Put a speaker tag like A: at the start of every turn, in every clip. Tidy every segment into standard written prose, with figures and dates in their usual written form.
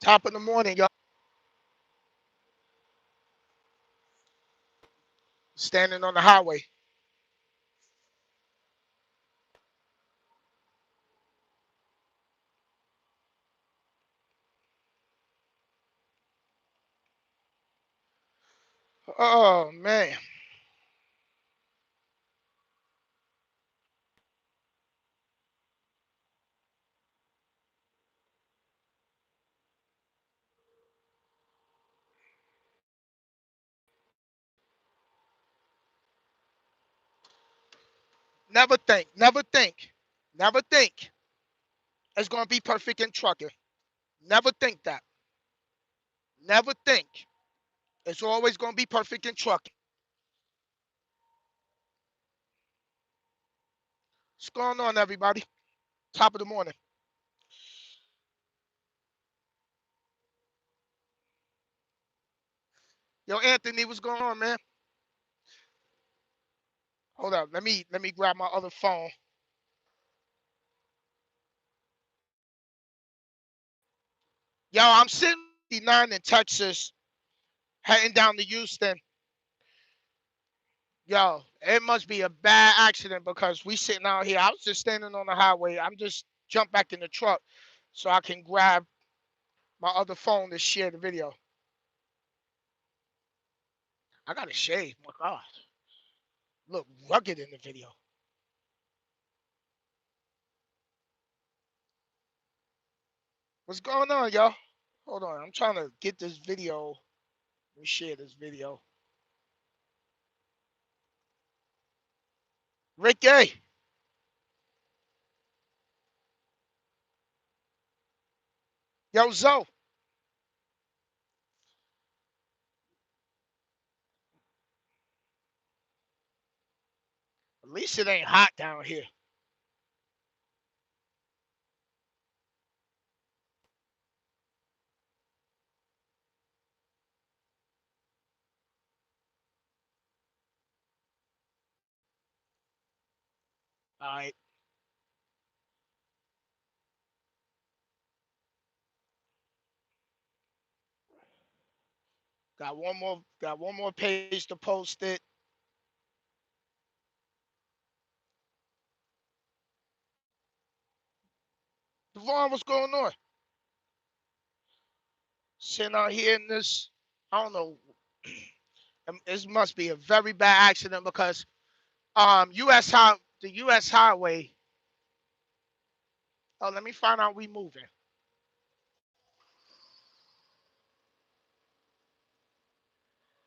A: Top of the morning, y'all. Standing on the highway. Oh man. Never think it's gonna be perfect in trucking. Never think that. Never think it's always gonna be perfect in trucking. What's going on, everybody? Top of the morning. Yo, Anthony, what's going on, man? Hold up. Let me grab my other phone. Yo, I'm sitting 59 in Texas, heading down to Houston. Yo, it must be a bad accident because we sitting out here. I was just standing on the highway. I'm just jump back in the truck so I can grab my other phone to share the video. I got to shave. My God. Look rugged in the video. What's going on, y'all? Hold on. I'm trying to get this video. Let me share this video. Rick A. Yo, Zoe. At least it ain't hot down here. All right. Got one more page to post it. Devon, what's going on? Sitting out here in this, I don't know. It must be a very bad accident because the US highway. Oh, let me find out we moving.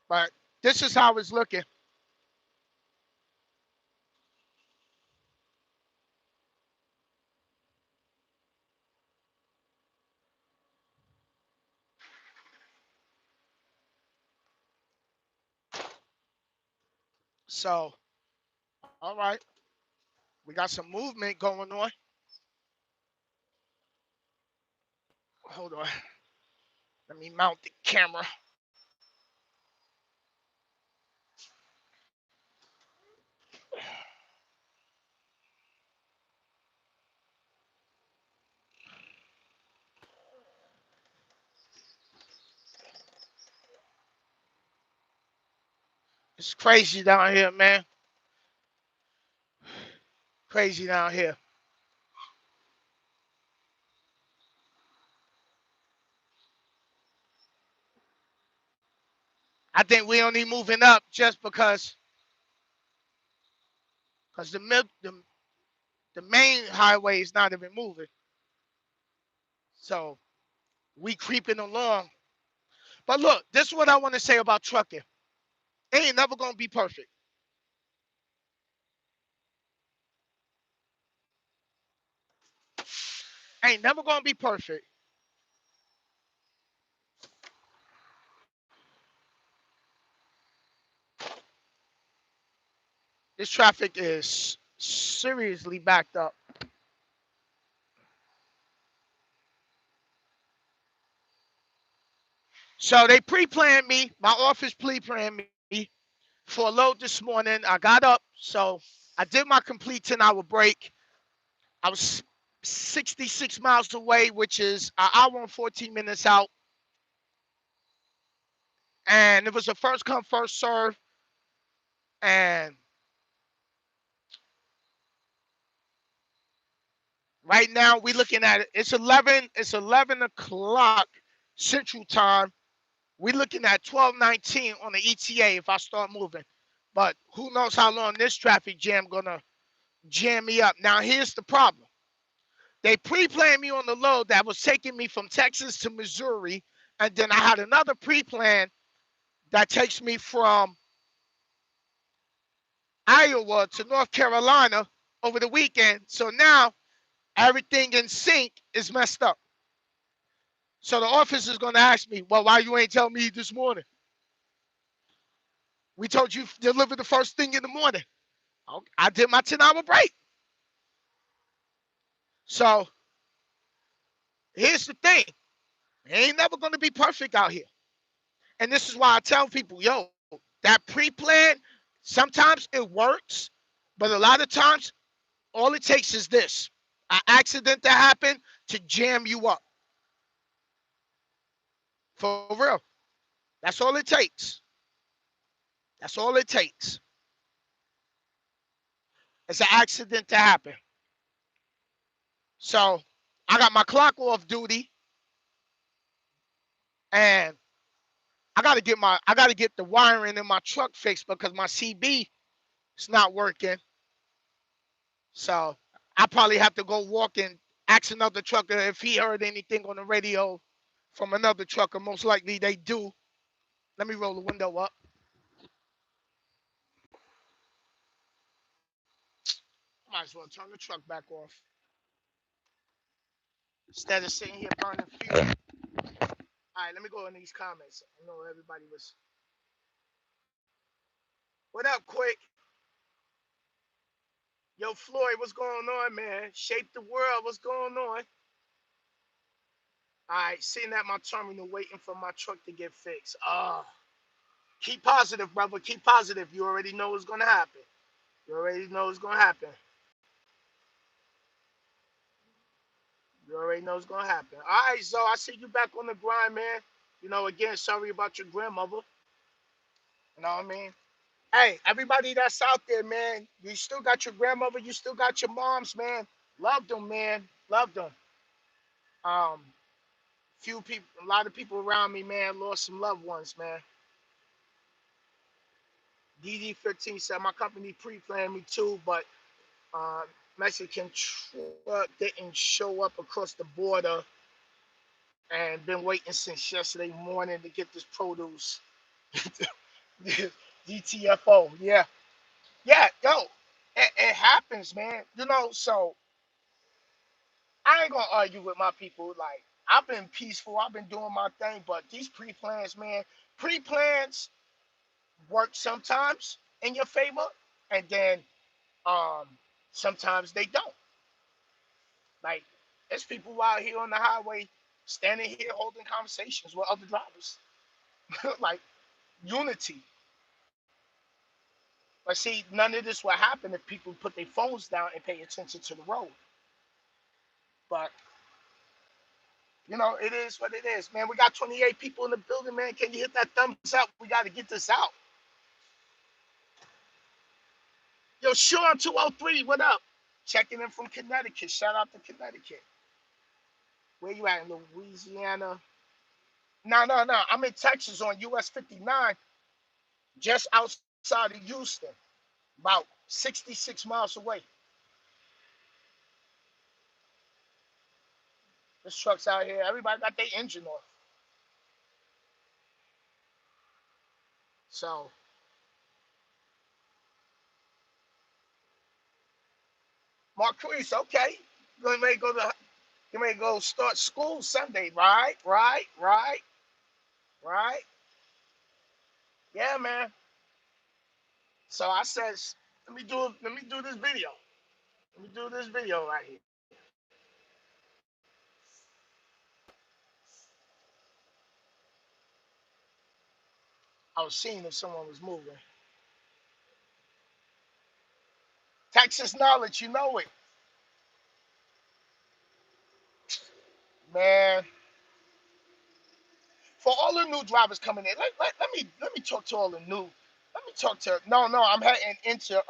A: But this is how it's looking. So, all right, we got some movement going on. Hold on. Let me mount the camera. It's crazy down here, man. Crazy down here. I think we only moving up just because the main highway is not even moving. So we creeping along. But look, this is what I want to say about trucking. It ain't never gonna be perfect. Ain't never gonna be perfect. This traffic is seriously backed up. So they pre-planned me. My office pre-planned me for a load this morning. I got up, so I did my complete 10-hour break. I was 66 miles away, which is an hour and 14 minutes out. And it was a first come, first serve. And right now we're looking at it. It's 11 o'clock Central Time. We're looking at 12:19 on the ETA if I start moving. But who knows how long this traffic jam gonna jam me up. Now here's the problem. They pre-planned me on the load that was taking me from Texas to Missouri, and then I had another pre-plan that takes me from Iowa to North Carolina over the weekend. So now everything in sync is messed up. So the office is going to ask me, well, why you ain't tell me this morning? We told you deliver the first thing in the morning. I did my 10-hour break. So here's the thing. It ain't never going to be perfect out here. And this is why I tell people, yo, that pre-plan, sometimes it works, but a lot of times, all it takes is this. An accident that happened to jam you up. For real. That's all it takes. That's all it takes. It's an accident to happen. So I got my clock off duty, and I gotta get the wiring in my truck fixed because my CB is not working. So I probably have to go walk and ask another trucker if he heard anything on the radio from another trucker. Most likely they do. Let me roll the window up. Might as well turn the truck back off instead of sitting here burning fuel. All right, let me go in these comments. I know everybody was. What up, Quick? Yo, Floyd, what's going on, man? Shape the world, what's going on? All right, sitting at my terminal waiting for my truck to get fixed. Keep positive, brother. Keep positive. You already know what's going to happen. You already know what's going to happen. You already know what's going to happen. All right, Zoe, I see you back on the grind, man. You know, again, sorry about your grandmother. You know what I mean? Hey, everybody that's out there, man, you still got your grandmother, you still got your moms, man. Love them, man. Love them. Um, few people, a lot of people around me, man, lost some loved ones, man. DD15 said my company pre-planned me too, but uh, Mexican truck didn't show up across the border and been waiting since yesterday morning to get this produce. DTFO, yeah. Yeah, yo, it happens, man. You know, so I ain't gonna argue with my people. Like, I've been peaceful, I've been doing my thing, but these pre-plans, man, pre-plans work sometimes in your favor, and then um sometimes they don't. Like, there's people out here on the highway standing here holding conversations with other drivers. Like, unity. But see, none of this would happen if people put their phones down and pay attention to the road. But you know, it is what it is, man. We got 28 people in the building, man. Can you hit that thumbs up? We got to get this out. Yo, Sean 203, what up? Checking in from Connecticut. Shout out to Connecticut. Where you at in Louisiana? No, no, no. I'm in Texas on US 59, just outside of Houston, about 66 miles away. This truck's out here. Everybody got their engine off. So, Marquise, okay. You may go start school Sunday, right? Right, right, right. Yeah, man. So I says, let me do this video. Let me do this video right here. I was seeing if someone was moving. Texas knowledge, you know it. Man, for all the new drivers coming in, let me talk to all the new. Let me talk to no. I'm heading into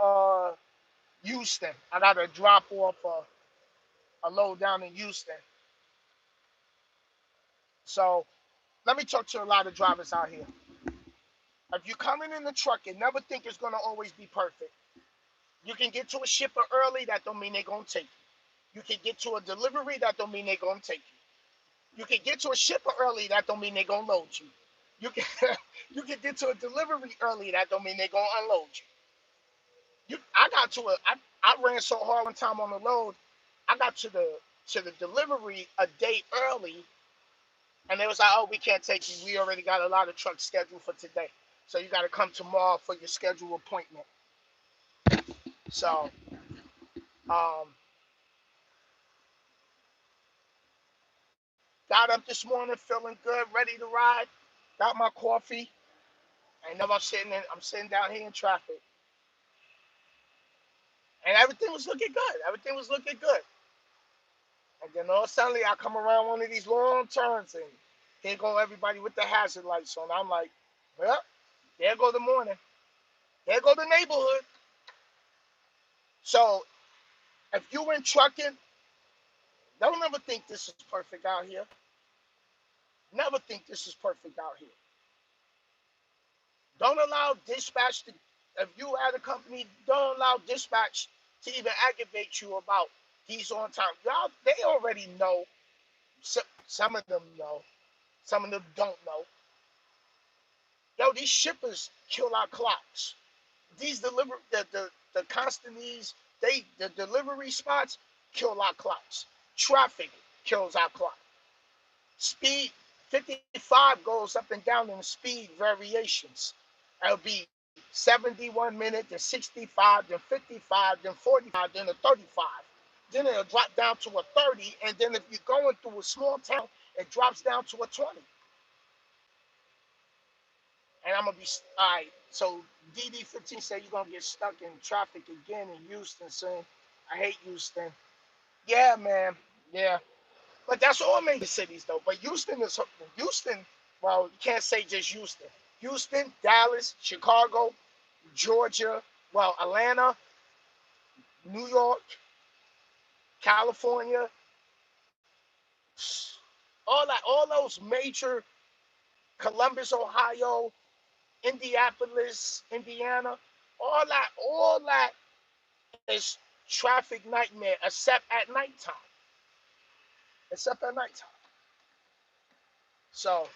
A: Houston. I gotta drop off a load down in Houston. So let me talk to a lot of drivers out here. If you're coming in the truck and never think it's gonna always be perfect, you can get to a shipper early. That don't mean they're gonna take you. You can get to a delivery. That don't mean they're gonna take you. You can get to a shipper early. That don't mean they're gonna load you. You can you can get to a delivery early. That don't mean they're gonna unload I got to I ran so hard one time on the load. I got to the delivery a day early, and they was like, "Oh, we can't take you. We already got a lot of trucks scheduled for today, so you got to come tomorrow for your scheduled appointment." So, um, got up this morning feeling good, ready to ride. Got my coffee, and now I'm sitting down here in traffic, and everything was looking good. Everything was looking good. And then all suddenly I come around one of these long turns, and here go everybody with the hazard lights on. I'm like, well, there go the morning. There go the neighborhood. So if you in trucking, don't ever think this is perfect out here. Never think this is perfect out here. Don't allow dispatch to, if you at a company, don't allow dispatch to even aggravate you about he's on time. Y'all, they already know. Some of them know. Some of them don't know. Yo, these shippers kill our clocks. These the constantinies, the delivery spots kill our clocks. Traffic kills our clock. Speed 55 goes up and down in speed variations. It'll be 71 minutes, then 65, then 55, then 45, then a 35. Then it'll drop down to a 30, and then if you're going through a small town, it drops down to a 20. And I'm gonna be all right. So DD15 said you're gonna get stuck in traffic again in Houston soon. I hate Houston. Yeah, man. Yeah, but that's all major cities though. But Houston. Well, you can't say just Houston. Houston, Dallas, Chicago, Georgia. Well, Atlanta, New York, California. All those major Columbus, Ohio, Indianapolis, Indiana. All that is traffic nightmare except at nighttime. Except at nighttime. So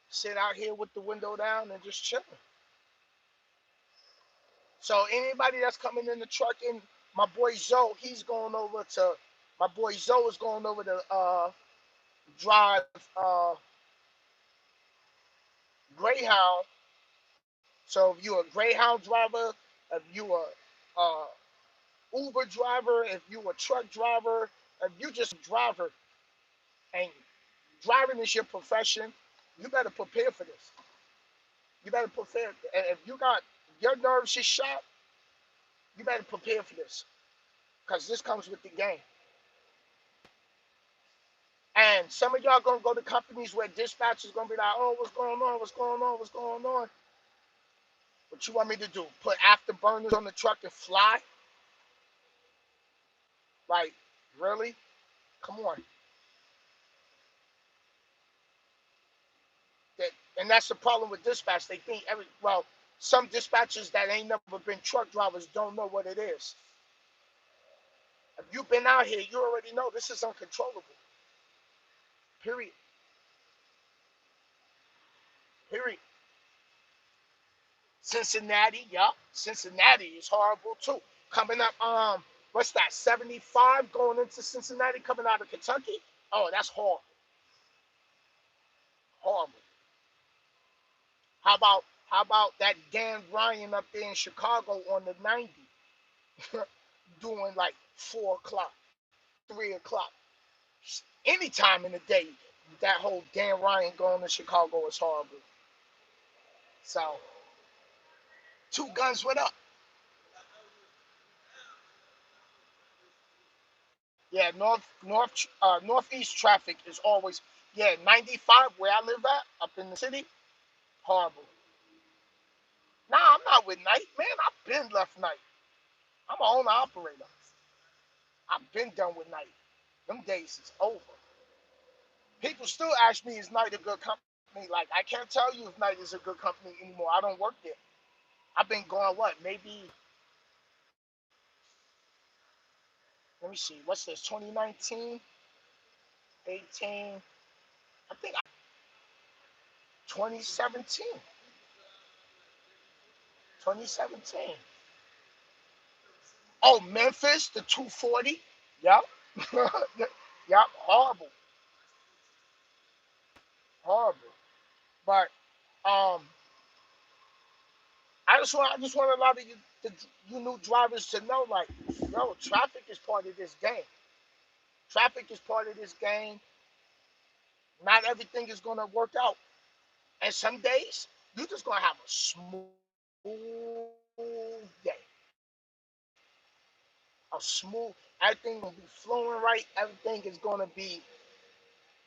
A: sit out here with the window down and just chilling. So anybody that's coming in the truck, and my boy Zoe, my boy Zoe is going over to drive uh Greyhound. So if you're a Greyhound driver, if you are Uber driver, if you a truck driver, if you just a driver and driving is your profession, you better prepare for this. You better prepare. And if you got your nerves is shot, you better prepare for this because this comes with the game. And some of y'all gonna go to companies where dispatch is gonna be like, "Oh, what's going on? What's going on? What's going on?" What you want me to do? Put afterburners on the truck and fly? Like, really? Come on. That, and that's the problem with dispatch. They think some dispatchers that ain't never been truck drivers don't know what it is. If you've been out here, you already know this is uncontrollable. Period. Period. Cincinnati, yup. Cincinnati is horrible too. Coming up, what's that? 75 going into Cincinnati, coming out of Kentucky. Oh, that's horrible. Horrible. How about that Dan Ryan up there in Chicago on the 90, doing like 4 o'clock, 3 o'clock, any time in the day. That whole Dan Ryan going to Chicago is horrible. So, two guns went up. Yeah, northeast traffic is always, yeah, 95 where I live at up in the city, horrible. Nah, I'm not with night, man. I've been left night. I'm an owner operator. I've been done with night. Them days is over. People still ask me, is night a good company? Like, I can't tell you if night is a good company anymore. I don't work there. I've been gone, what, maybe, let me see, what's this, 2019, 18, I think 2017, 2017. Oh, Memphis, the 240. Yep. Yep, horrible, horrible. But um, I just want a lot of you new drivers to know, like, yo, traffic is part of this game. Traffic is part of this game. Not everything is gonna work out, and some days you're just gonna have a smooth day, a smooth. Everything gonna be flowing right. Everything is gonna be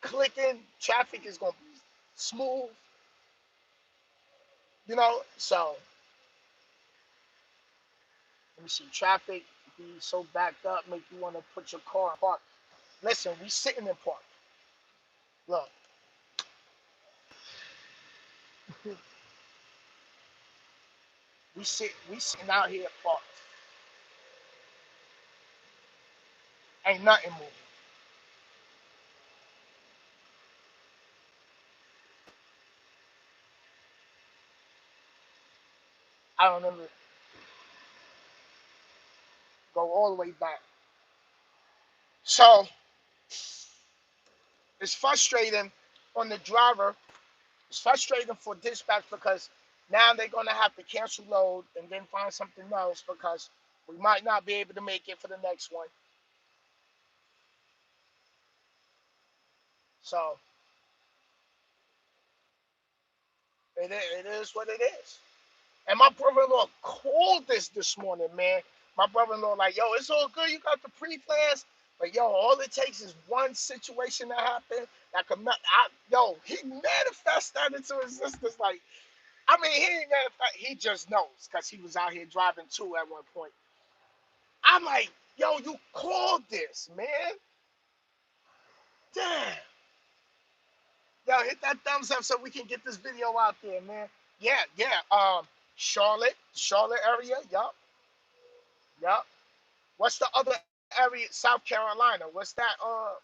A: clicking. Traffic is gonna be smooth. So let me see. Traffic be so backed up, make you want to put your car in park. Listen, we sitting in park. Look, we sitting out here parked. Ain't nothing moving. I don't remember. Go all the way back. So it's frustrating on the driver. It's frustrating for dispatch because now they're gonna have to cancel load and then find something else because we might not be able to make it for the next one. So it is what it is. And my brother-in-law called this morning, man. My brother-in-law like, yo, it's all good. You got the pre-plans. But, yo, all it takes is one situation to happen that could, yo, he manifests that into existence. Like, I mean, he ain't manifest. He just knows because he was out here driving too at one point. I'm like, yo, you called this, man. Damn. Yo, hit that thumbs up so we can get this video out there, man. Yeah, yeah. Charlotte area. Yup, yup. What's the other area? South Carolina. What's that?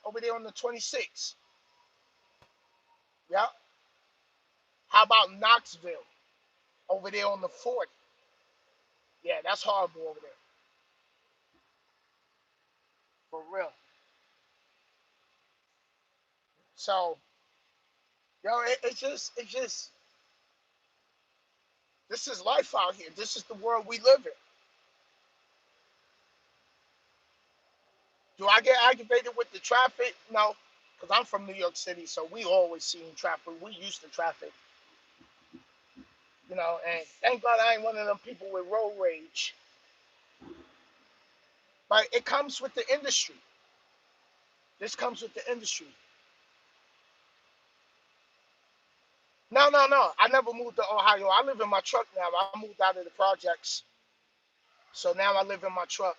A: Over there on the 26th. Yeah. How about Knoxville? Over there on the 40. Yeah, that's horrible over there. For real. So, yo, it's just, this is life out here. This is the world we live in. Do I get aggravated with the traffic? No, because I'm from New York City, so we always seeing traffic. We used to traffic, and thank God I ain't one of them people with road rage. But it comes with the industry. This comes with the industry. No, no, no. I never moved to Ohio. I live in my truck now. I moved out of the projects. So now I live in my truck.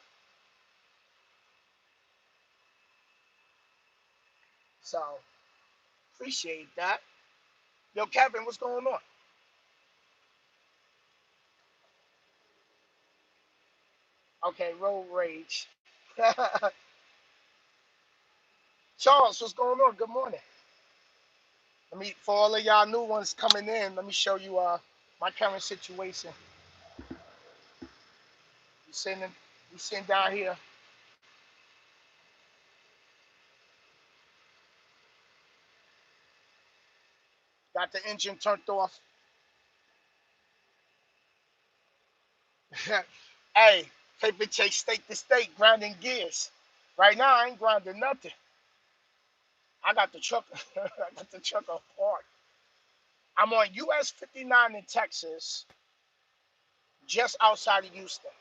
A: So appreciate that. Yo, Kevin, what's going on? Okay, road rage. Charles, what's going on? Good morning. Let me, for all of y'all new ones coming in, let me show you my current situation. You sitting down here. Got the engine turned off. Hey, paper chase state to state, grinding gears. Right now, I ain't grinding nothing. I got the truck. I got the truck apart. I'm on US 59 in Texas, just outside of Houston.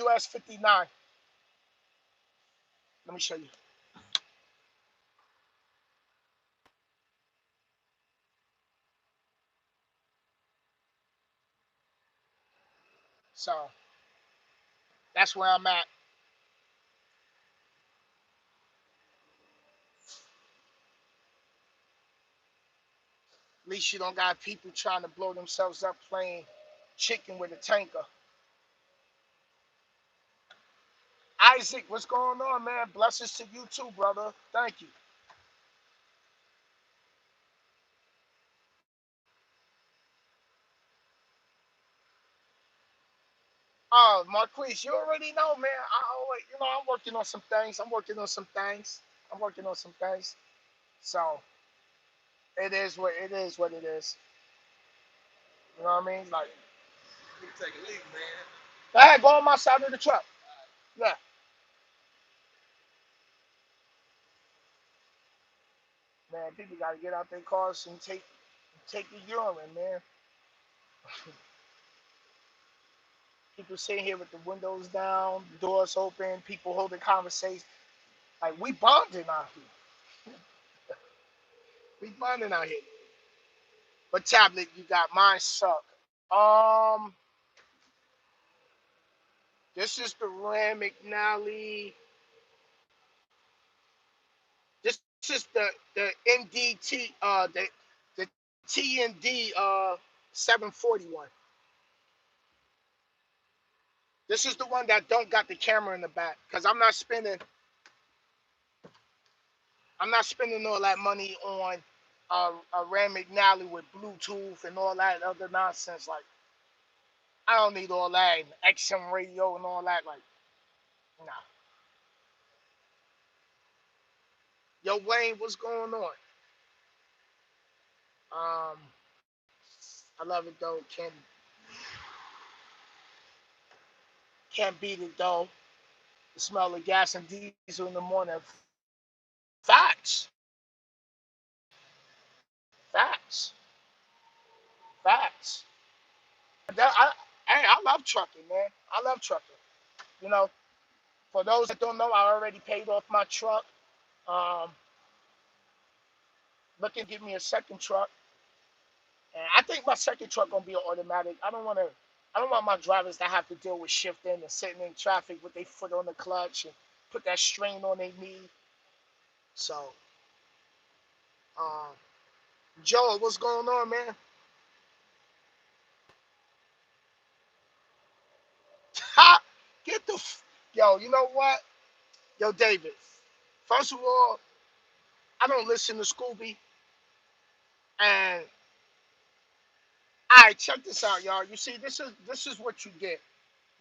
A: US 59. Let me show you. So that's where I'm at. At least you don't got people trying to blow themselves up playing chicken with a tanker. Isaac, what's going on, man? Blessings to you too, brother. Thank you. Marquise, you already know, man. I'm working on some things. I'm working on some things. So it is what it is. What it is. You know what I mean? Like, you take a leak, man. Go ahead, go on my side of the truck. Yeah, man. People gotta get out their cars and take the urine, man. People sitting here with the windows down, the doors open, people holding conversations. Like, we bonding out here. We bonding out here. What tablet you got? Mine suck. Um, this is the Ram McNally. This is the NDT the TND 741. This is the one that don't got the camera in the back because I'm not spending all that money on a Ram McNally with Bluetooth and all that other nonsense. Like, I don't need all that and XM radio and all that. Like, nah. Yo, Wayne, what's going on? Um, I love it though. Can't beat it though. The smell of gas and diesel in the morning. Facts, facts, facts. I love trucking, man. I love trucking. You know, for those that don't know, I already paid off my truck. Um, Looking to give me a second truck, and I think my second truck gonna be an automatic. I don't want my drivers to have to deal with shifting and sitting in traffic with their foot on the clutch and put that strain on their knee. So, um, Joe, what's going on, man? Ha! Get the yo. You know what, yo, David. First of all, I don't listen to Scooby, and I check this out, y'all. You see, this is what you get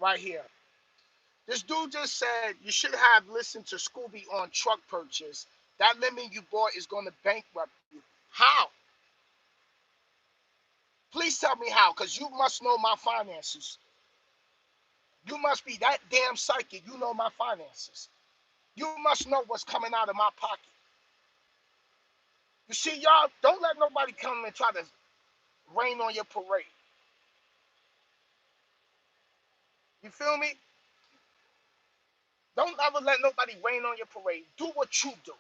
A: right here. This dude just said you should have listened to Scooby on truck purchase. That lemon you bought is going to bankrupt you. How? Please tell me how, because you must know my finances. You must be that damn psychic. You know my finances. You must know what's coming out of my pocket. You see, y'all, don't let nobody come and try to rain on your parade. You feel me? Don't ever let nobody rain on your parade. Do what you do.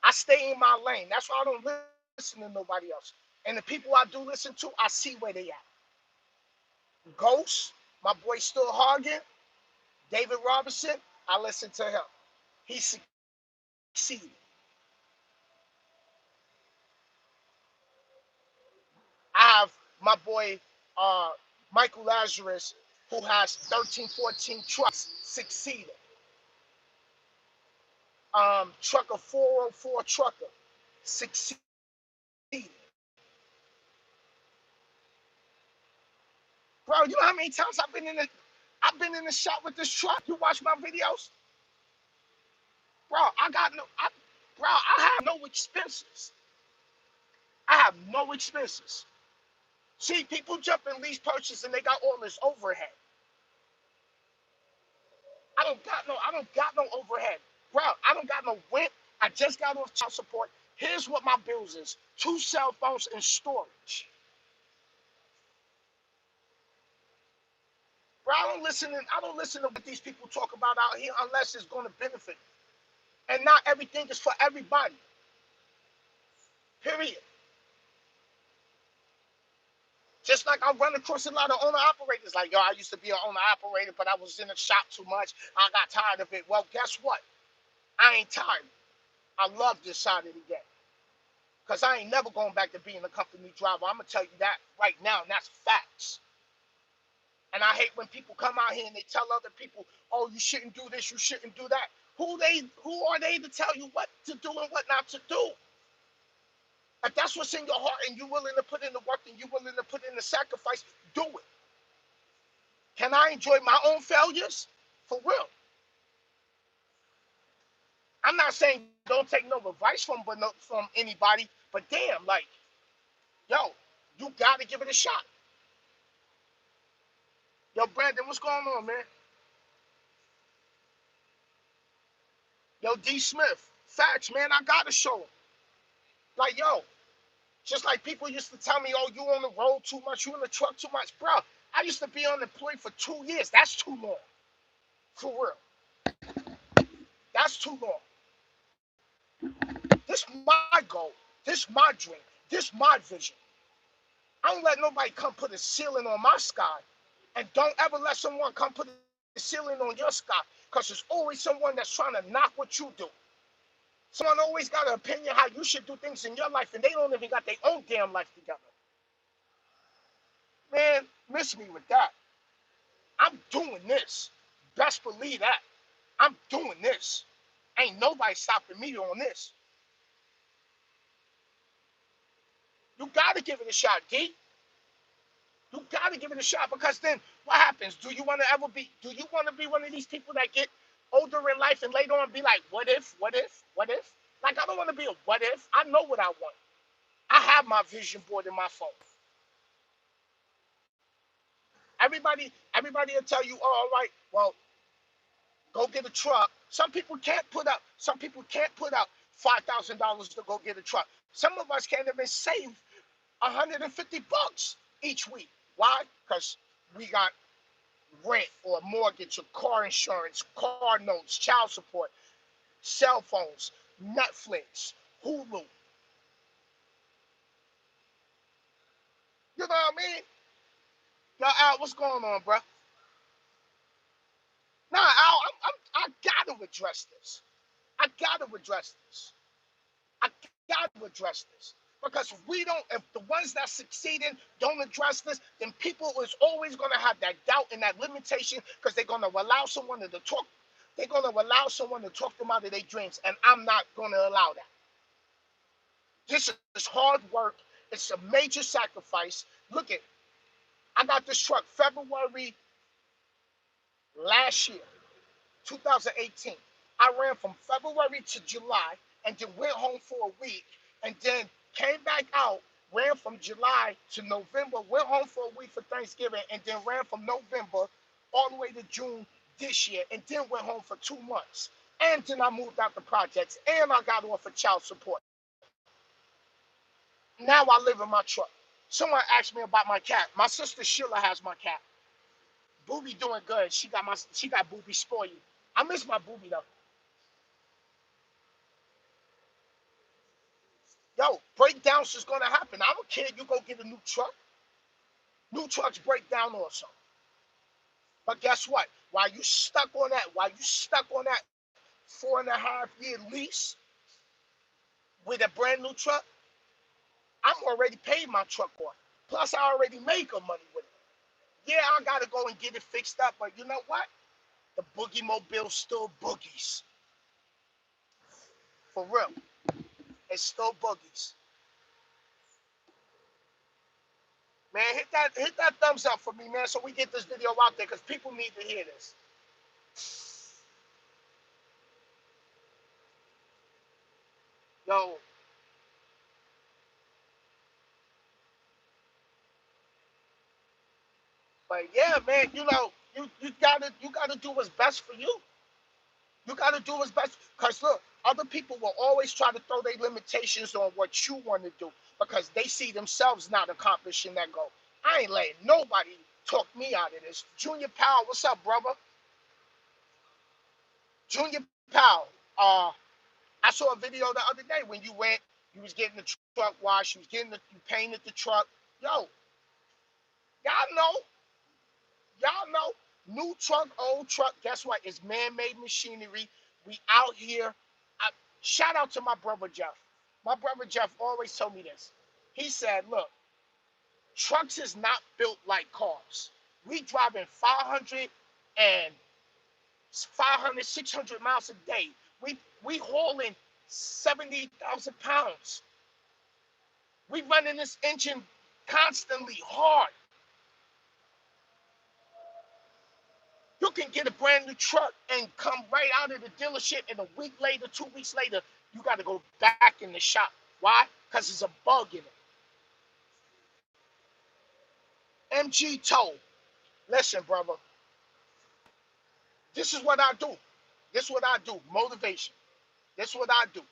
A: I stay in my lane. That's why I don't listen to nobody else. And the people I do listen to, I see where they at. Ghost, my boy still hogging. David Robinson, I listen to him. He succeeded. I have my boy Michael Lazarus, who has 13, 14 trucks, succeeded. Trucker 404 trucker, succeeded. Bro, you know how many times I've been in the shop with this truck. You watch my videos, bro. I have no expenses. I have no expenses. See, people jump in lease purchase and they got all this overhead. I don't got no overhead. Bro, I don't got no rent. I just got off child support. Here's what my bills is. 2 cell phones and storage. Bro, I don't listen to what these people talk about out here unless it's gonna benefit me. And not everything is for everybody. Period. Just like I run across a lot of owner operators, like, yo, I used to be an owner operator, but I was in the shop too much. I got tired of it. Well, guess what? I ain't tired. I love this side of the game. Because I ain't never going back to being a company driver. I'm going to tell you that right now, and that's facts. And I hate when people come out here and they tell other people, oh, you shouldn't do this, you shouldn't do that. Who are they to tell you what to do and what not to do? If that's what's in your heart and you're willing to put in the work and you're willing to put in the sacrifice, do it. Can I enjoy my own failures? For real. I'm not saying don't take no advice from anybody, but damn, like, yo, you gotta give it a shot. Yo, Brandon, what's going on, man? Yo, D Smith, facts, man, I gotta show him. Like, yo, just like people used to tell me, oh, you on the road too much, you in the truck too much. Bro, I used to be unemployed for 2 years. That's too long. For real. That's too long. This my goal. This my dream. This my vision. I don't let nobody come put a ceiling on my sky. And don't ever let someone come put a ceiling on your sky. Because there's always someone that's trying to knock what you do. Someone always got an opinion how you should do things in your life, and they don't even got their own damn life together. Man, miss me with that. I'm doing this. Best believe that. I'm doing this. Ain't nobody stopping me on this. You gotta give it a shot, D. You gotta give it a shot because then what happens? Do you want to be one of these people that get older in life and later on be like, what if, what if, what if? Like, I don't want to be a what if. I know what I want. I have my vision board in my phone. Everybody will tell you, oh, all right, well, go get a truck. Some people can't put up $5,000 to go get a truck. Some of us can't even save $150 each week. Why? Because we got rent or mortgage or car insurance, car notes, child support, cell phones, Netflix, Hulu. You know what I mean? Yo, Al, what's going on, bro? Nah, Al, I gotta address this. I gotta address this. I gotta address this. Because if the ones that succeeding don't address this, then people is always gonna have that doubt and that limitation because they're gonna allow someone to talk. They're gonna allow someone to talk them out of their dreams, and I'm not gonna allow that. This is hard work. It's a major sacrifice. Look at, I got this truck February last year, 2018. I ran from February to July and then went home for a week and then came back out, ran from July to November, went home for a week for Thanksgiving, and then ran from November all the way to June this year, and then went home for 2 months. And then I moved out the projects, and I got off of child support. Now I live in my truck. Someone asked me about my cat. My sister Sheila has my cat. Booby doing good. She got Booby spoiled. I miss my Booby though. Yo, breakdowns is gonna happen. I don't care. You go get a new truck. New trucks break down also. But guess what? While you stuck on that 4.5 year lease with a brand new truck, I'm already paid my truck off. Plus, I already make good money with it. Yeah, I gotta go and get it fixed up, but you know what? The boogie mobile still boogies. For real. It's still boogies. Man, hit that thumbs up for me, man, so we get this video out there because people need to hear this. Yo, but yeah, man, you gotta do what's best for you. You gotta do what's best. Cause look, other people will always try to throw their limitations on what you want to do because they see themselves not accomplishing that goal. I ain't letting nobody talk me out of this. Junior Powell, what's up, brother? Junior Powell. I saw a video the other day when you went, you was getting the truck washed, you painted the truck. Yo, y'all know, y'all know, new truck, old truck, guess what? It's man-made machinery. We out here. I, Shout out to my brother Jeff. My brother Jeff always told me this. He said, look, trucks is not built like cars. We driving 600 miles a day. We hauling 70,000 pounds. We running this engine constantly hard. You can get a brand new truck and come right out of the dealership, and a week later, 2 weeks later, you got to go back in the shop. Why? Because there's a bug in it. MG told, listen, brother, this is what I do. This is what I do. Motivation. This is what I do.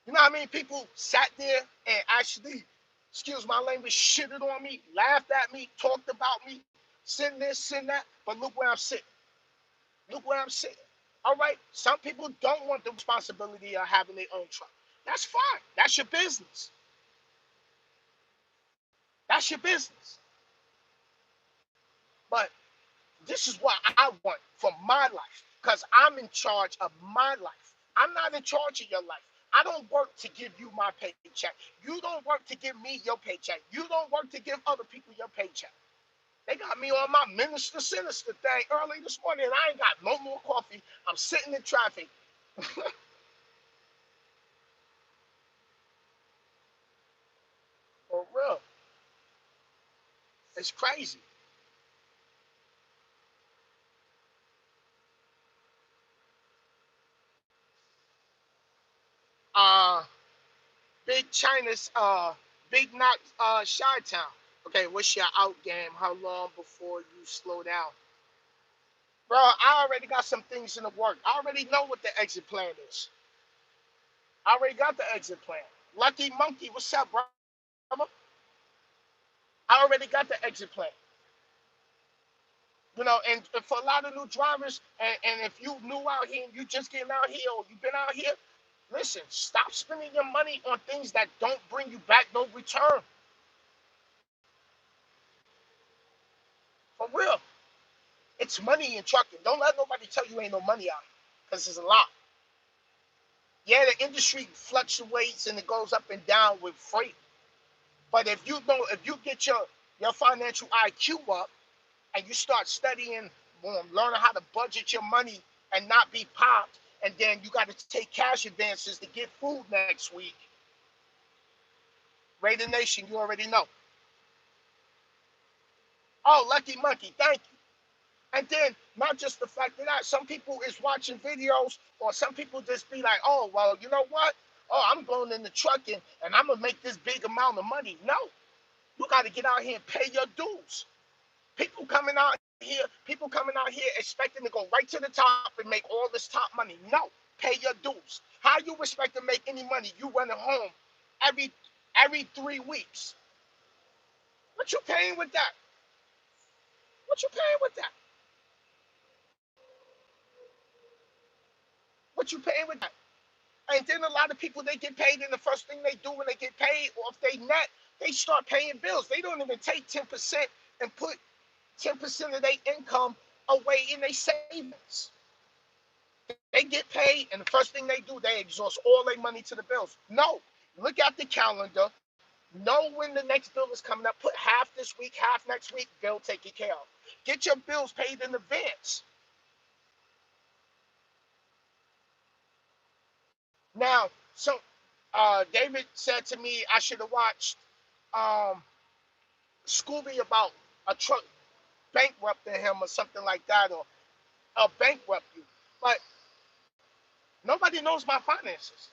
A: You know what I mean? People sat there and actually, excuse my language, shitted on me, laughed at me, talked about me, send this, send that. But look where I'm sitting. Look where I'm sitting. All right. Some people don't want the responsibility of having their own truck. That's fine. That's your business. That's your business. But this is what I want for my life because I'm in charge of my life. I'm not in charge of your life. I don't work to give you my paycheck. You don't work to give me your paycheck. You don't work to give other people your paycheck. They got me on my Minister Sinister thing early this morning, and I ain't got no more coffee. I'm sitting in traffic. For real. It's crazy. Uh, Big China's, Big Knock, Chi-Town. Okay, what's your out game? How long before you slow down? Bro, I already got some things in the work. I already know what the exit plan is. I already got the exit plan. Lucky Monkey, what's up, brother? I already got the exit plan. You know, and for a lot of new drivers, and if you new out here and you just getting out here or you've been out here, listen, stop spending your money on things that don't bring you back no return. For real. It's money in trucking. Don't let nobody tell you ain't no money out here. Because there's a lot. Yeah, the industry fluctuates and it goes up and down with freight. But if you get your financial IQ up and you start studying, learning how to budget your money and not be popped, and then you got to take cash advances to get food next week. Raider Nation, you already know. Oh, Lucky Monkey, thank you. And then not just the fact of that, some people is watching videos, or some people just be like, oh, well, you know what? Oh, I'm going in the trucking and I'm gonna make this big amount of money. No, you got to get out here and pay your dues. People coming out here expecting to go right to the top and make all this top money. No, pay your dues. How you expect to make any money? You running home every every 3 weeks. What you paying with that? What you paying with that? What you paying with that? And then a lot of people, they get paid, and the first thing they do when they get paid off they net, they start paying bills. They don't even take 10% and put 10% of their income away in their savings. They get paid, and the first thing they do, they exhaust all their money to the bills. No, look at the calendar. Know when the next bill is coming up. Put half this week, half next week. Bill taken care of. Get your bills paid in advance. Now, so David said to me I should have watched um, Scooby about a truck bankrupting him or something like that, or bankrupt you. But nobody knows my finances.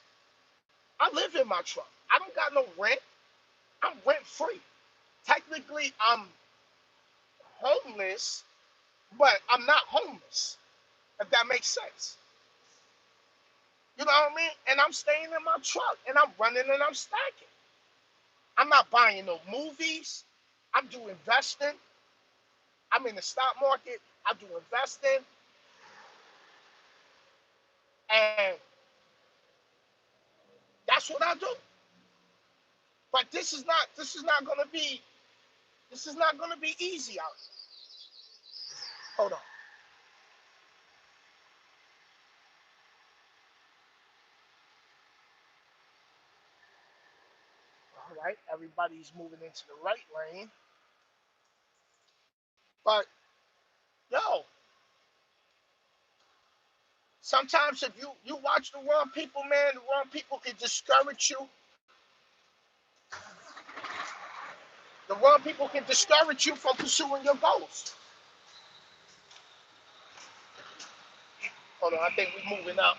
A: I live in my truck. I don't got no rent. I'm rent free. Technically, I'm homeless, but I'm not homeless, if that makes sense. You know what I mean? And I'm staying in my truck and I'm running and I'm stacking. I'm not buying no movies. I do investing. I'm in the stock market. I do investing, and that's what I do. But this is not gonna be easy out here. Hold on. All right, everybody's moving into the right lane. But yo, sometimes if you watch the wrong people, man, the wrong people can discourage you. The wrong people can discourage you from pursuing your goals. Hold on, I think we're moving up.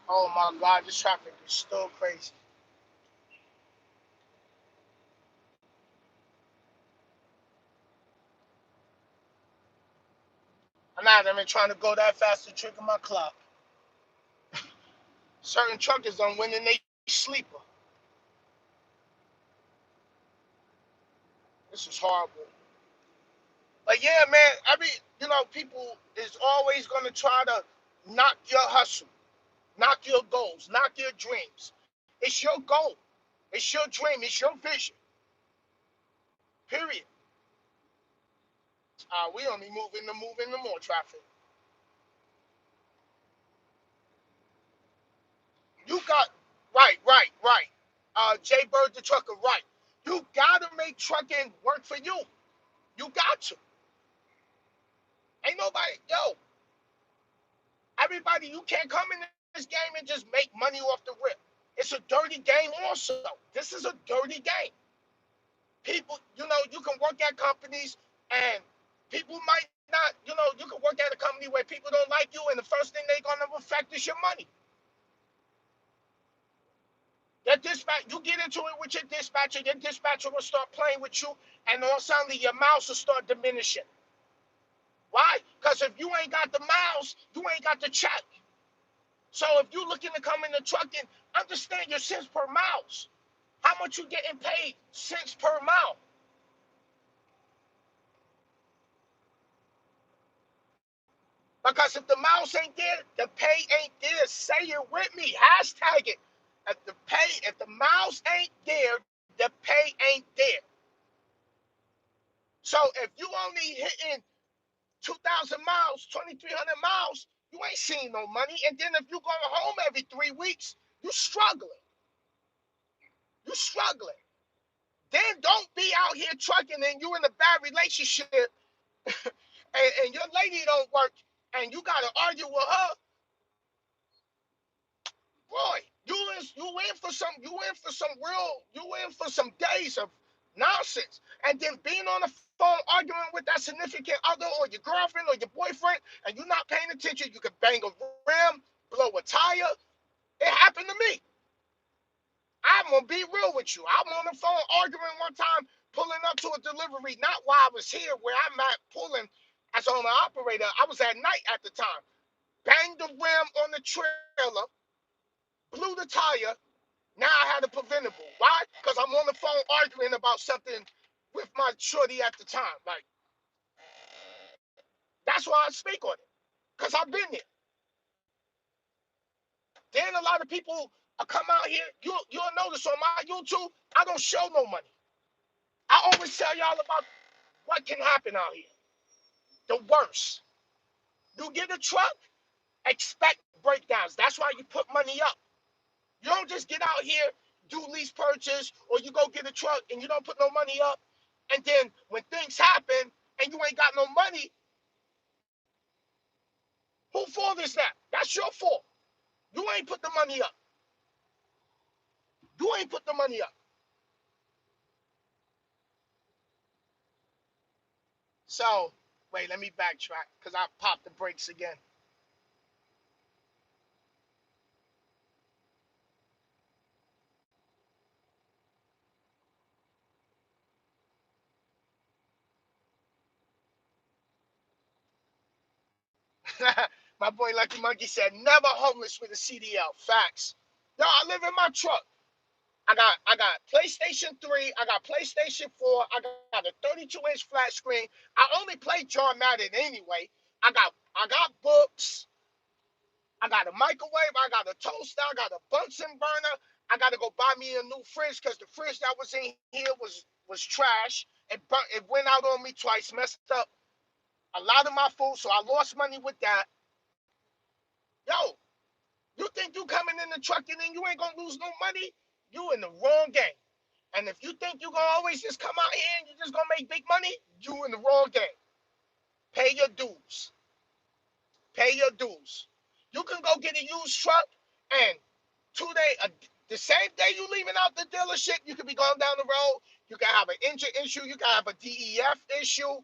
A: Oh my God, this traffic is still crazy. I'm not even trying to go that fast to trigger my clock. Certain truckers on winning they sleeper. This is horrible. But yeah, man, people is always gonna try to knock your hustle, knock your goals, knock your dreams. It's your goal. It's your dream. It's your vision. Period. We only move into more traffic. You got right. Jay Bird the trucker, right. You gotta make trucking work for you. You got to. Ain't nobody, yo, everybody, you can't come in this game and just make money off the rip. It's a dirty game also. This is a dirty game. People, you can work at companies and people might not, you can work at a company where people don't like you and the first thing they're gonna affect is your money. Your dispatch, you get into it with your dispatcher will start playing with you, and all of a sudden your miles will start diminishing. Why? Because if you ain't got the miles, you ain't got the check. So if you looking to come into trucking, understand your cents per miles. How much you getting paid cents per mile? Because if the miles ain't there, the pay ain't there. Say it with me. Hashtag it. If the miles ain't there, the pay ain't there. So if you only hitting 2,000 miles, 2,300 miles, you ain't seeing no money. And then if you go home every 3 weeks, you struggling. You struggling. Then don't be out here trucking and you in a bad relationship and your lady don't work and you gotta argue with her. Boy, you in for some days of nonsense. And then being on the phone arguing with that significant other or your girlfriend or your boyfriend and you're not paying attention, you could bang a rim, blow a tire. It happened to me. I'm gonna be real with you. I'm on the phone arguing one time, pulling up to a delivery, not while I was here where I'm at pulling as on an operator. I was at night at the time. Banged the rim on the trailer, blew the tire. Now I had a preventable. Why? Because I'm on the phone arguing about something with my shorty at the time. Like, that's why I speak on it. Because I've been there. Then a lot of people come out here. You'll notice on my YouTube, I don't show no money. I always tell y'all about what can happen out here. The worst. You get a truck, expect breakdowns. That's why you put money up. You don't just get out here, do lease purchase, or you go get a truck and you don't put no money up. And then when things happen and you ain't got no money, who fault is that? That's your fault. You ain't put the money up. You ain't put the money up. So, wait, let me backtrack because I popped the brakes again. My boy Lucky Monkey said, never homeless with a CDL. Facts. Yo, I live in my truck. I got PlayStation 3, I got PlayStation 4, I got a 32-inch flat screen. I only play John Madden anyway. I got books, I got a microwave, I got a toaster, I got a Bunsen burner. I gotta go buy me a new fridge because the fridge that was in here was trash. It went out on me twice, messed up a lot of my food, so I lost money with that. Yo, you think you coming in the truck and then you ain't gonna lose no money? You in the wrong game. And if you think you're gonna always just come out here and you're just gonna make big money, you in the wrong game. Pay your dues. Pay your dues. You can go get a used truck and 2 days, the same day you leaving out the dealership, you could be going down the road. You can have an engine issue. You can have a DEF issue.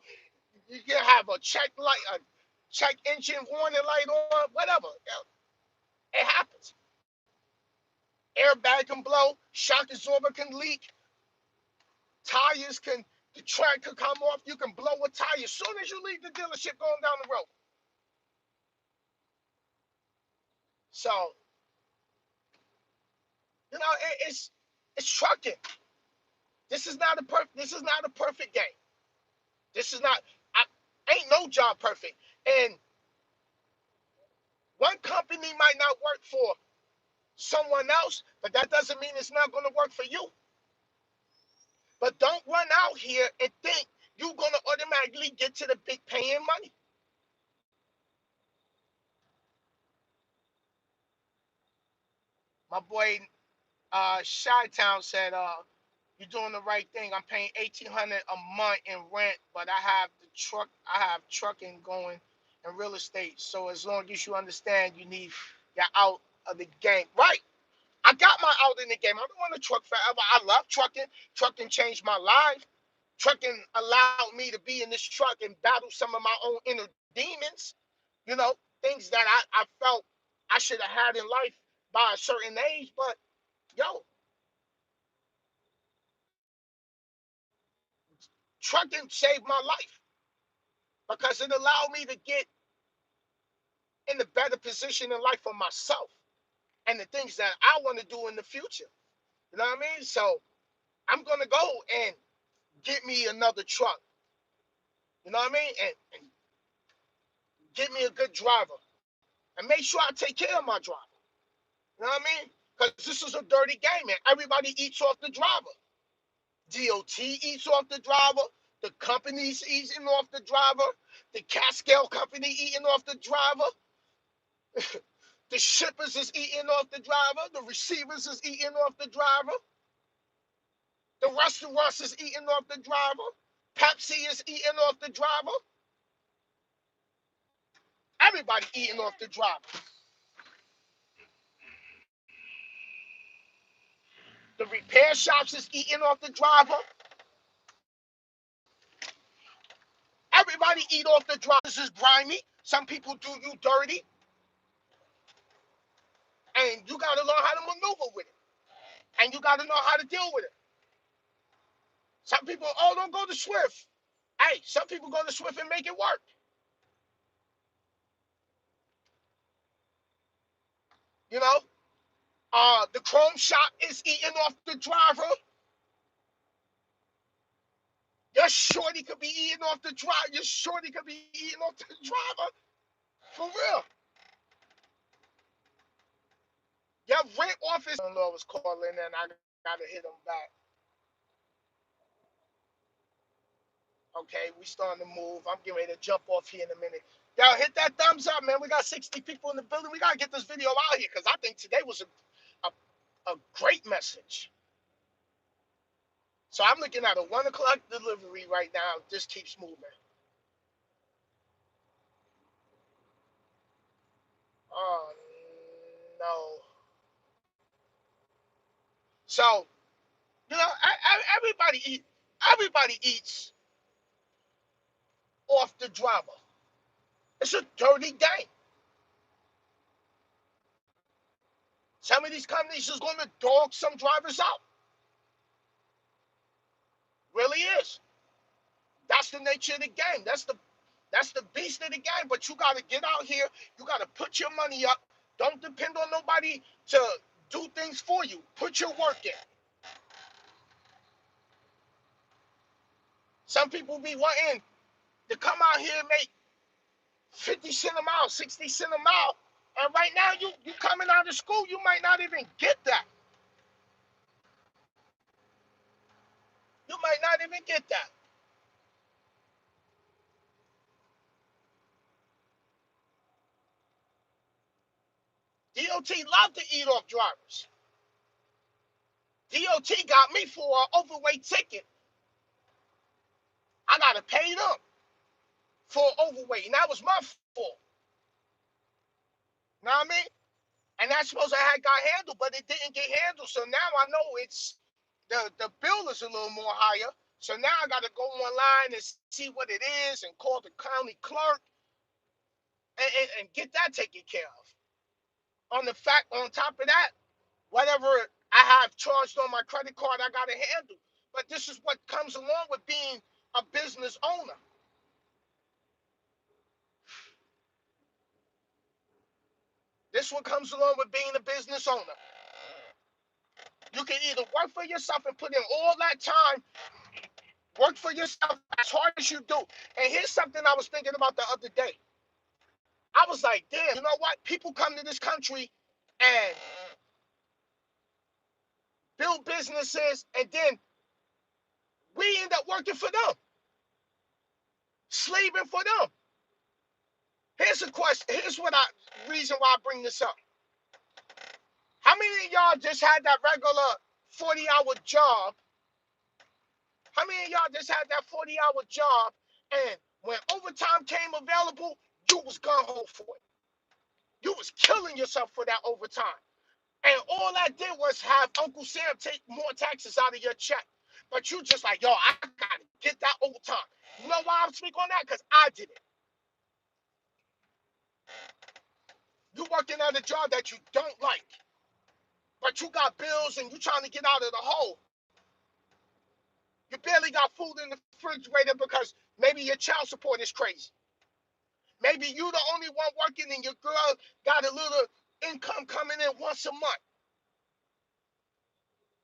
A: You can have a check light, a check engine warning light on, whatever. It happens. Airbag can blow. Shock absorber can leak. Tires can, the track could come off. You can blow a tire as soon as you leave the dealership going down the road. So, it's trucking. This is not a perfect game. This is not I, ain't no job perfect. And one company might not work for someone else, but that doesn't mean it's not going to work for you. But don't run out here and think you're going to automatically get to the big paying money. My boy Chi-Town said, you're doing the right thing. I'm paying 1,800 a month in rent, but I have trucking going in real estate. So as long as you understand you're out of the game. Right. I got my out in the game. I don't want to truck forever. I love trucking. Trucking changed my life. Trucking allowed me to be in this truck and battle some of my own inner demons. You know, things that I felt I should have had in life by a certain age. But yo, trucking saved my life because it allowed me to get in a better position in life for myself and the things that I want to do in the future. You know what I mean? So I'm gonna go and get me another truck. You know what I mean? And get me a good driver and make sure I take care of my driver. You know what I mean? Because this is a dirty game, man. Everybody eats off the driver. DOT eats off the driver. The company's eating off the driver. The Cascale company eating off the driver. The shippers is eating off the driver. The receivers is eating off the driver. The restaurants is eating off the driver. Pepsi is eating off the driver. Everybody eating off the driver. The repair shops is eating off the driver. Everybody eat off the driver. This is grimy. Some people do you dirty. And you got to learn how to maneuver with it. And you got to know how to deal with it. Some people, oh, don't go to Swift. Hey, some people go to Swift and make it work. You know, the Chrome shop is eating off the driver. Your shorty could be eating off the driver. Your shorty could be eating off the driver. For real. Your rent office was calling and I gotta hit them back. Okay, we starting to move. I'm getting ready to jump off here in a minute. Y'all hit that thumbs up, man. We got 60 people in the building. We gotta get this video out here because I think today was a great message. So I'm looking at a 1 o'clock delivery right now. This keeps moving. Oh no. So you know, everybody eats off the driver. It's a dirty game. Some of these companies is going to dog some drivers out. Really is. That's the nature of the game. That's the beast of the game. But you got to get out here. You got to put your money up. Don't depend on nobody to do things for you. Put your work in. Some people be wanting to come out here and make 50 cents a mile, 60 cents a mile. And right now, you coming out of school, you might not even get that. You might not even get that. DOT love to eat off drivers. DOT got me for an overweight ticket. I got to pay them for overweight. And that was my fault. Know what I mean? And that's supposed to have got handled, but it didn't get handled. So now I know it's the bill is a little more higher. So now I got to go online and see what it is and call the county clerk and get that taken care of. On top of that, whatever I have charged on my credit card, I got to handle. But this is what comes along with being a business owner. This is what comes along with being a business owner. You can either work for yourself and put in all that time, work for yourself as hard as you do. And here's something I was thinking about the other day. I was like, damn, you know what? People come to this country and build businesses, and then we end up working for them, slaving for them. Here's a question. Reason why I bring this up. How many of y'all just had that regular 40-hour job? How many of y'all just had that 40-hour job, and when overtime came available, you was gung-ho for it? You was killing yourself for that overtime. And all that did was have Uncle Sam take more taxes out of your check. But you just like, yo, I gotta get that overtime. You know why I'm speaking on that? Because I did it. You working at a job that you don't like, but you got bills and you trying to get out of the hole. You barely got food in the refrigerator because maybe your child support is crazy. Maybe you the only one working and your girl got a little income coming in once a month.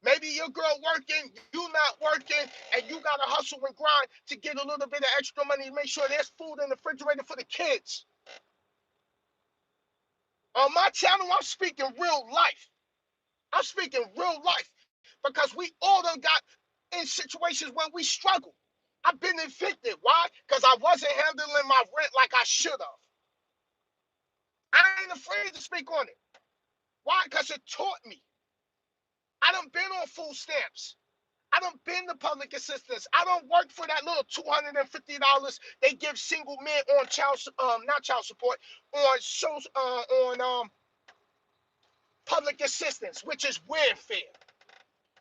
A: Maybe your girl working, you not working, and you got to hustle and grind to get a little bit of extra money to make sure there's food in the refrigerator for the kids. On my channel, I'm speaking real life. I'm speaking real life because we all done got in situations where we struggle. I've been evicted. Why? Because I wasn't handling my rent like I should have. I ain't afraid to speak on it. Why? Because it taught me. I done been on food stamps. I done been to public assistance. I don't work for that little $250 they give single men on not child support, on public assistance, which is welfare.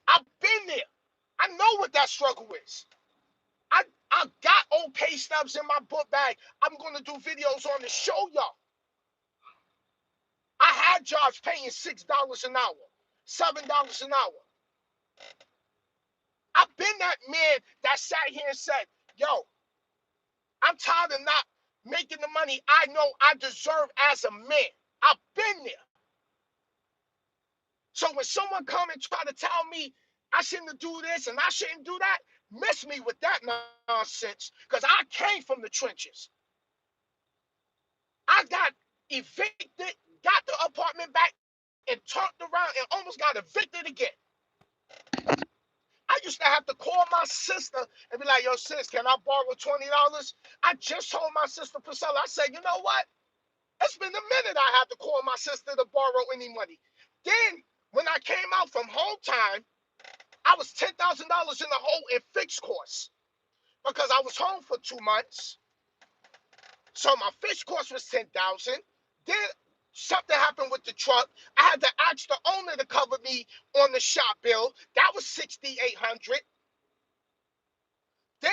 A: I've been there. I know what that struggle is. I I got old pay stubs in my book bag. I'm gonna do videos on to show y'all. I had jobs paying $6 an hour, $7 an hour. I've been that man that sat here and said, yo, I'm tired of not making the money I know I deserve as a man. I've been there. So when someone come and try to tell me I shouldn't do this and I shouldn't do that, miss me with that nonsense, because I came from the trenches. I got evicted, got the apartment back, and turned around and almost got evicted again. I used to have to call my sister and be like, yo, sis, can I borrow $20? I just told my sister Priscilla, I said, you know what? It's been a minute I had to call my sister to borrow any money. Then, when I came out from home time, I was $10,000 in the hole in fixed costs because I was home for 2 months. So my fixed cost was 10,000. Then something happened with the truck. I had to ask the owner to cover me on the shop bill. That was 6,800. Then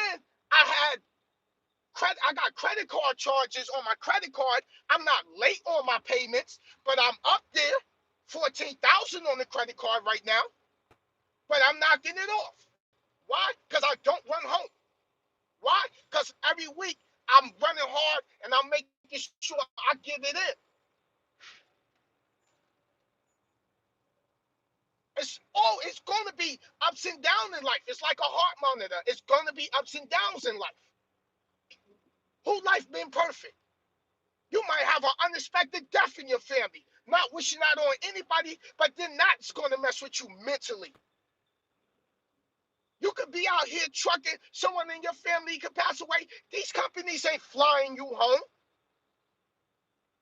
A: I got credit card charges on my credit card. I'm not late on my payments, but I'm up there. 14,000 on the credit card right now. But I'm knocking it off. Why? Because I don't run home. Why? Because every week I'm running hard and I'm making sure I get it in. It's going to be ups and downs in life. It's like a heart monitor. It's going to be ups and downs in life. Who life been perfect? You might have an unexpected death in your family. Not wishing that on anybody, but then that's going to mess with you mentally. You could be out here trucking, someone in your family could pass away. These companies ain't flying you home.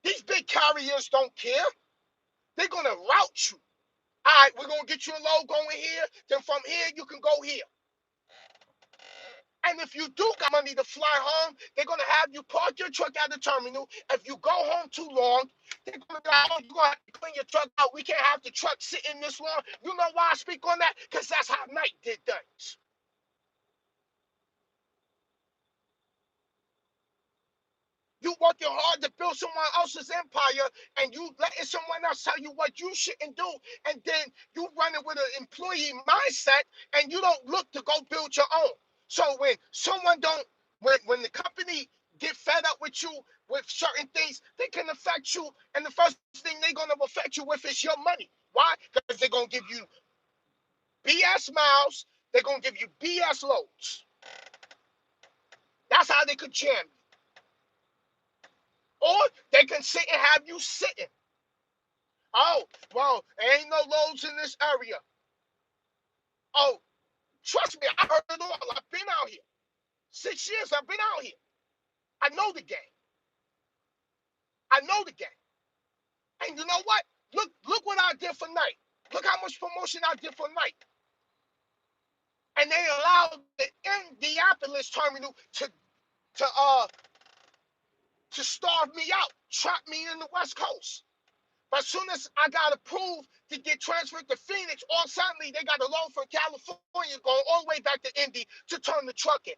A: These big carriers don't care. They're going to route you. All right, we're going to get you a load going here. Then from here, you can go here. And if you do got money to fly home, they're going to have you park your truck at the terminal. If you go home too long, they're going to be like, oh, you're going to have to clean your truck out. We can't have the truck sitting this long. You know why I speak on that? Because that's how Nike did things. You working hard to build someone else's empire, and you letting someone else tell you what you shouldn't do, and then you running with an employee mindset, and you don't look to go build your own. So when someone don't, when the company get fed up with you with certain things, they can affect you, and the first thing they're gonna affect you with is your money. Why? Because they're gonna give you BS miles. They're gonna give you BS loads. That's how they could jam you. Or they can sit and have you sitting. Oh, well, there ain't no loads in this area. Oh, trust me, I heard it all. I've been out here. 6 years I've been out here. I know the game. I know the game. And you know what? Look what I did for night. Look how much promotion I did for night. And they allowed the Indianapolis terminal to uh to starve me out, trap me in the West Coast. But as soon as I got approved to get transferred to Phoenix, all suddenly they got a loan from California going all the way back to Indy to turn the truck in.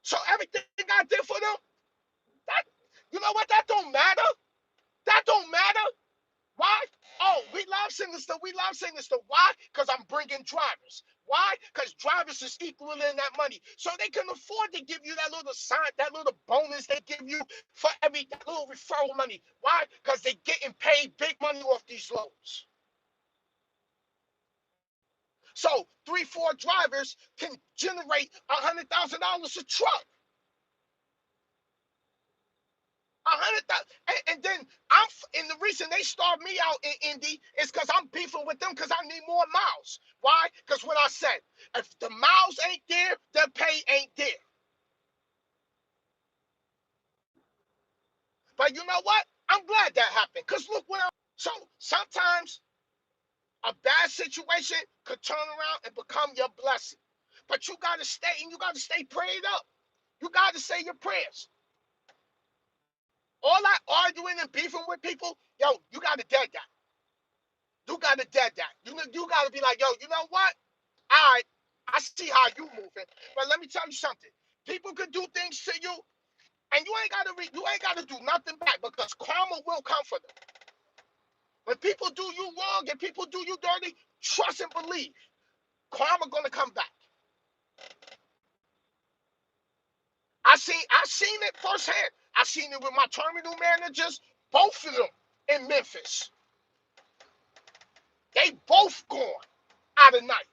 A: So everything I did for them, that you know what? That don't matter. That don't matter. Why? Oh, we love Sinister. We love Sinister. Why? Because I'm bringing drivers. Why? Because drivers is equaling that money. So they can afford to give you that little sign, that little bonus they give you for every that little referral money. Why? Because they're getting paid big money off these loads. So 3, 4 drivers can generate $100,000 a truck. 100,000, and then and the reason they starved me out in Indy is because I'm beefing with them because I need more miles. Why? Because what I said, if the miles ain't there, their pay ain't there. But you know what? I'm glad that happened because look where. So sometimes a bad situation could turn around and become your blessing. But you gotta stay and you gotta stay prayed up. You gotta say your prayers. All that arguing and beefing with people, yo, you gotta dead that. You gotta dead that. You gotta be like, yo, you know what? All right, I see how you moving, but let me tell you something. People could do things to you, and you ain't gotta do nothing back because karma will come for them. When people do you wrong and people do you dirty, trust and believe, karma gonna come back. I seen it firsthand. I seen it with my terminal managers, both of them in Memphis. They both gone out of night.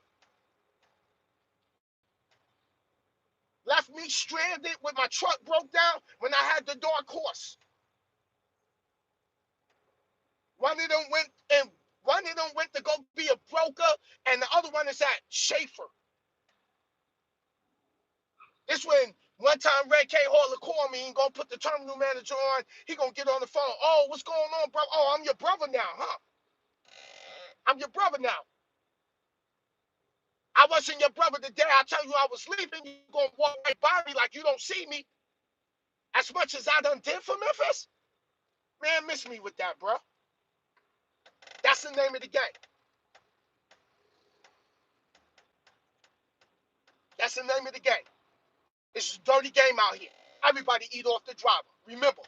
A: Left me stranded with my truck broke down when I had the dark horse. One of them went to go be a broker, and the other one is at Schaefer. It's when one time Red K. Horler called me and gonna put the terminal manager on. He gonna get on the phone. Oh, what's going on, bro? Oh, I'm your brother now, huh? I'm your brother now. I wasn't your brother the day I tell you I was leaving. You gonna walk right by me like you don't see me. As much as I done did for Memphis, man, miss me with that, bro. That's the name of the game. That's the name of the game. It's a dirty game out here. Everybody eat off the driver. Remember,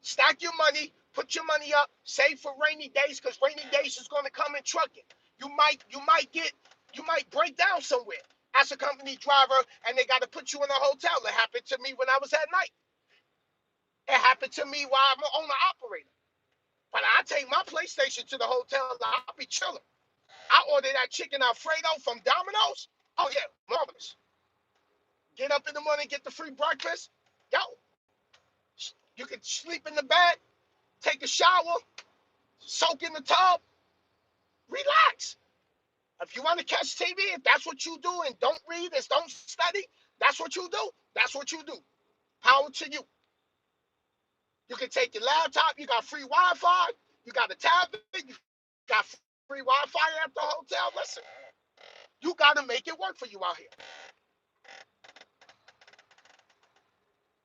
A: stack your money, put your money up, save for rainy days, because rainy days is going to come in trucking. You might get You might break down somewhere as a company driver and they got to put you in a hotel. It happened to me when I was at night. It happened to me while I'm an owner operator. But I take my PlayStation to the hotel. I'll be chilling. I order that chicken Alfredo from Domino's. Oh yeah, marvelous. Get up in the morning, get the free breakfast. Yo, you can sleep in the bed, take a shower, soak in the tub, relax. If you want to catch TV, if that's what you do and don't read and don't study, that's what you do. That's what you do. Power to you. You can take your laptop. You got free Wi-Fi. You got a tablet. You got free Wi-Fi at the hotel. Listen, you got to make it work for you out here.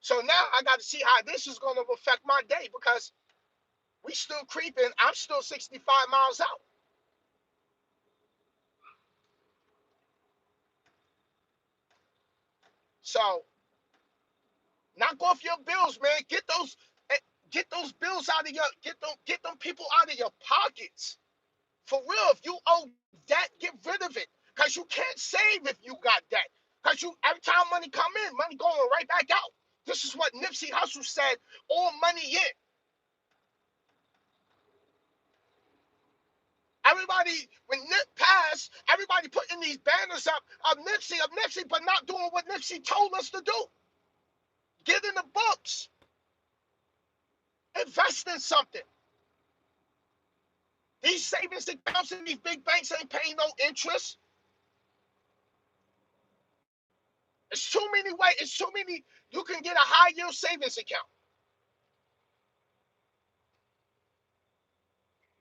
A: So now I got to see how this is going to affect my day because we still creeping. I'm still 65 miles out. So knock off your bills, man. Eh, get those bills out of your get them people out of your pockets. For real, if you owe debt, get rid of it. Cause you can't save if you got debt. Cause you every time money come in, money going right back out. This is what Nipsey Hussle said, all money in. Everybody, when Nip passed, everybody putting these banners up of Nipsey, but not doing what Nipsey told us to do. Get in the books. Invest in something. These savings accounts in these big banks ain't paying no interest. It's too many ways. It's too many. You can get a high yield savings account.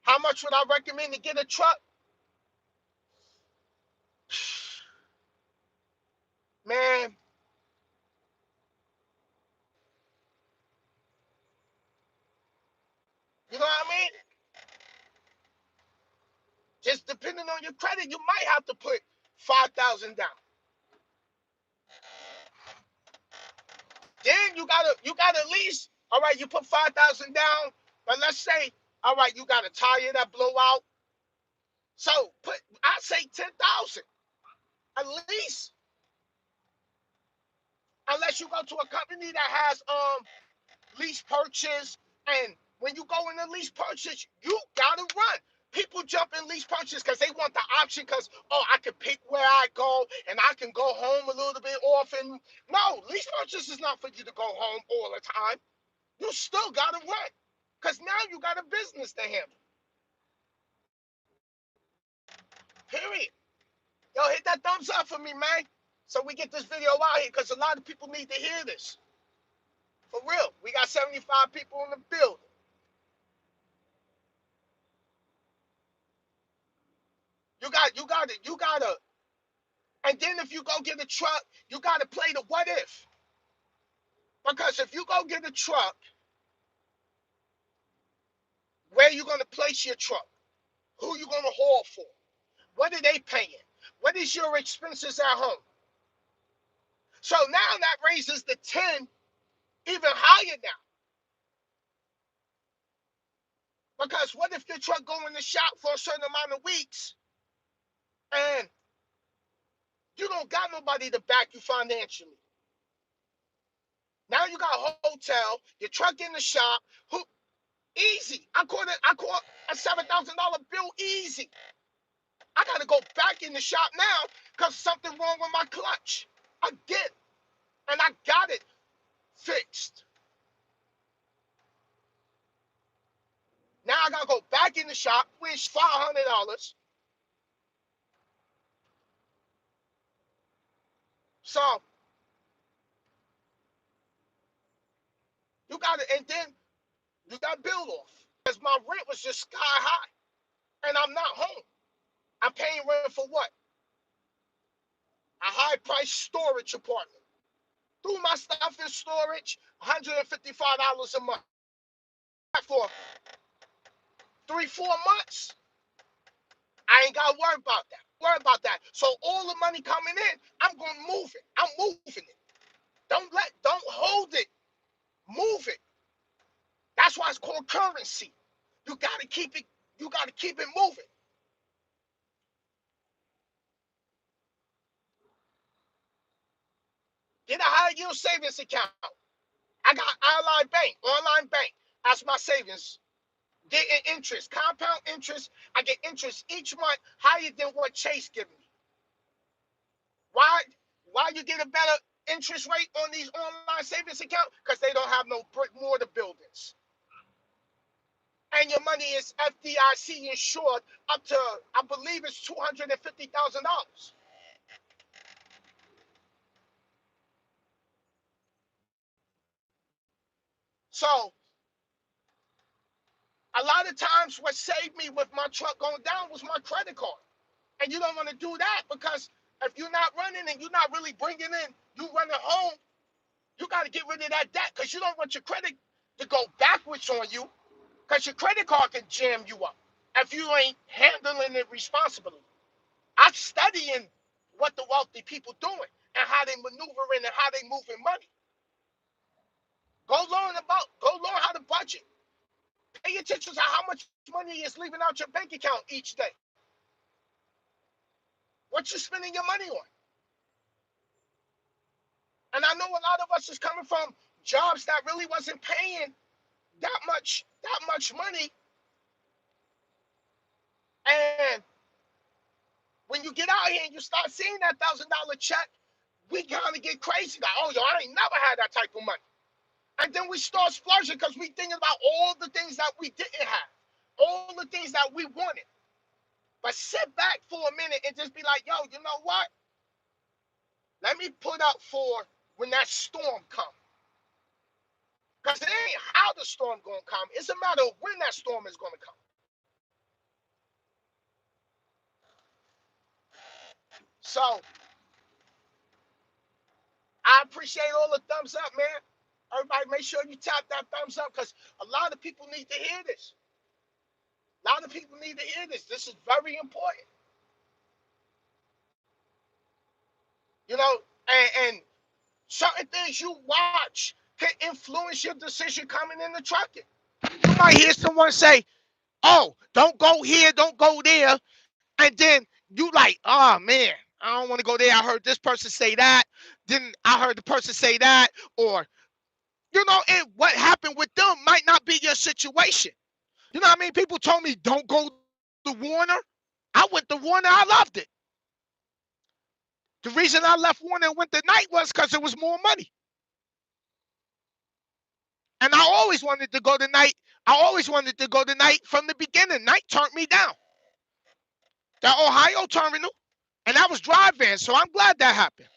A: How much would I recommend to get a truck? Man, you know what I mean? Just depending on your credit, you might have to put 5,000 down. Then you gotta at least, all right, you put 5,000 down, but let's say, all right, you got a tire that blow out. So I say 10,000 at least, unless you go to a company that has lease purchase. And when you go in the lease purchase, you gotta run. People jump in lease purchase because they want the option because, oh, I can pick where I go and I can go home a little bit often. No, lease purchase is not for you to go home all the time. You still gotta run because now you got a business to handle. Period. Yo, hit that thumbs up for me, man. So we get this video out here because a lot of people need to hear this. For real. We got 75 people in the building. You gotta. And then if you go get a truck, you gotta play the what if. Because if you go get a truck, where you gonna place your truck? Who you gonna haul for? What are they paying? What is your expenses at home? So now that raises the 10 even higher now. Because what if your truck go in the shop for a certain amount of weeks and you don't got nobody to back you financially? Now you got a hotel, your truck in the shop. Who easy? I caught a $7,000 bill easy. I gotta go back in the shop now because something wrong with my clutch. Again. And I got it fixed. Now I gotta go back in the shop, which $500. So you gotta, and then you gotta build off. Because my rent was just sky high. And I'm not home. I'm paying rent for what? A high price storage apartment. Threw my stuff in storage, $155 a month. For 3, 4 months, I ain't gotta worry about that. Worry about that. So all the money coming in, I'm gonna move it. I'm moving it. Don't hold it. Move it. That's why it's called currency. You gotta keep it moving. Get a high yield savings account. I got online bank as my savings. Getting interest, compound interest. I get interest each month higher than what Chase give me. Why? Why you get a better interest rate on these online savings accounts? Because they don't have no brick mortar buildings. And your money is FDIC insured up to, I believe it's $250,000. So a lot of times what saved me with my truck going down was my credit card. And you don't want to do that because if you're not running and you're not really bringing in, you running home, you got to get rid of that debt because you don't want your credit to go backwards on you because your credit card can jam you up if you ain't handling it responsibly. I'm studying what the wealthy people doing and how they maneuvering and how they moving money. Go learn how to budget. Pay attention to how much money is leaving out your bank account each day. What you spending your money on? And I know a lot of us is coming from jobs that really wasn't paying that much money. And when you get out here and you start seeing that $1,000 check, we kind of get crazy. Like, oh, yo, I ain't never had that type of money. And then we start splurging because we thinking about all the things that we didn't have, all the things that we wanted. But sit back for a minute and just be like, yo, you know what? Let me put up for when that storm comes. Because it ain't how the storm gonna come. It's a matter of when that storm is gonna come. So I appreciate all the thumbs up, man. Everybody make sure you tap that thumbs up because a lot of people need to hear this. A lot of people need to hear this. This is very important. You know, and certain things you watch can influence your decision coming into trucking. You might hear someone say, oh, don't go here, don't go there. And then you like, oh man, I don't want to go there. I heard this person say that. Then I heard the person say that. Or, you know, and what happened with them might not be your situation. You know what I mean? People told me don't go to Warner. I went to Warner. I loved it. The reason I left Warner and went to Night was because it was more money. And I always wanted to go to Night. I always wanted to go to Night from the beginning. Night turned me down. The Ohio terminal. And that was drive van. So I'm glad that happened.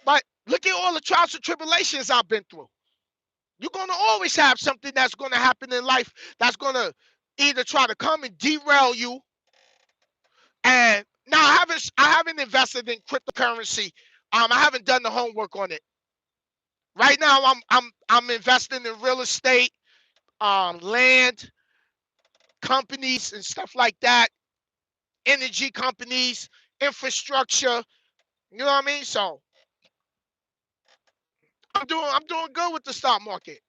A: But look at all the trials and tribulations I've been through. You're going to always have something that's going to happen in life that's going to either try to come and derail you. And now I haven't invested in cryptocurrency. I haven't done the homework on it. Right now I'm investing in real estate, land companies and stuff like that, energy companies, infrastructure. You know what I mean? So I'm doing good with the stock market.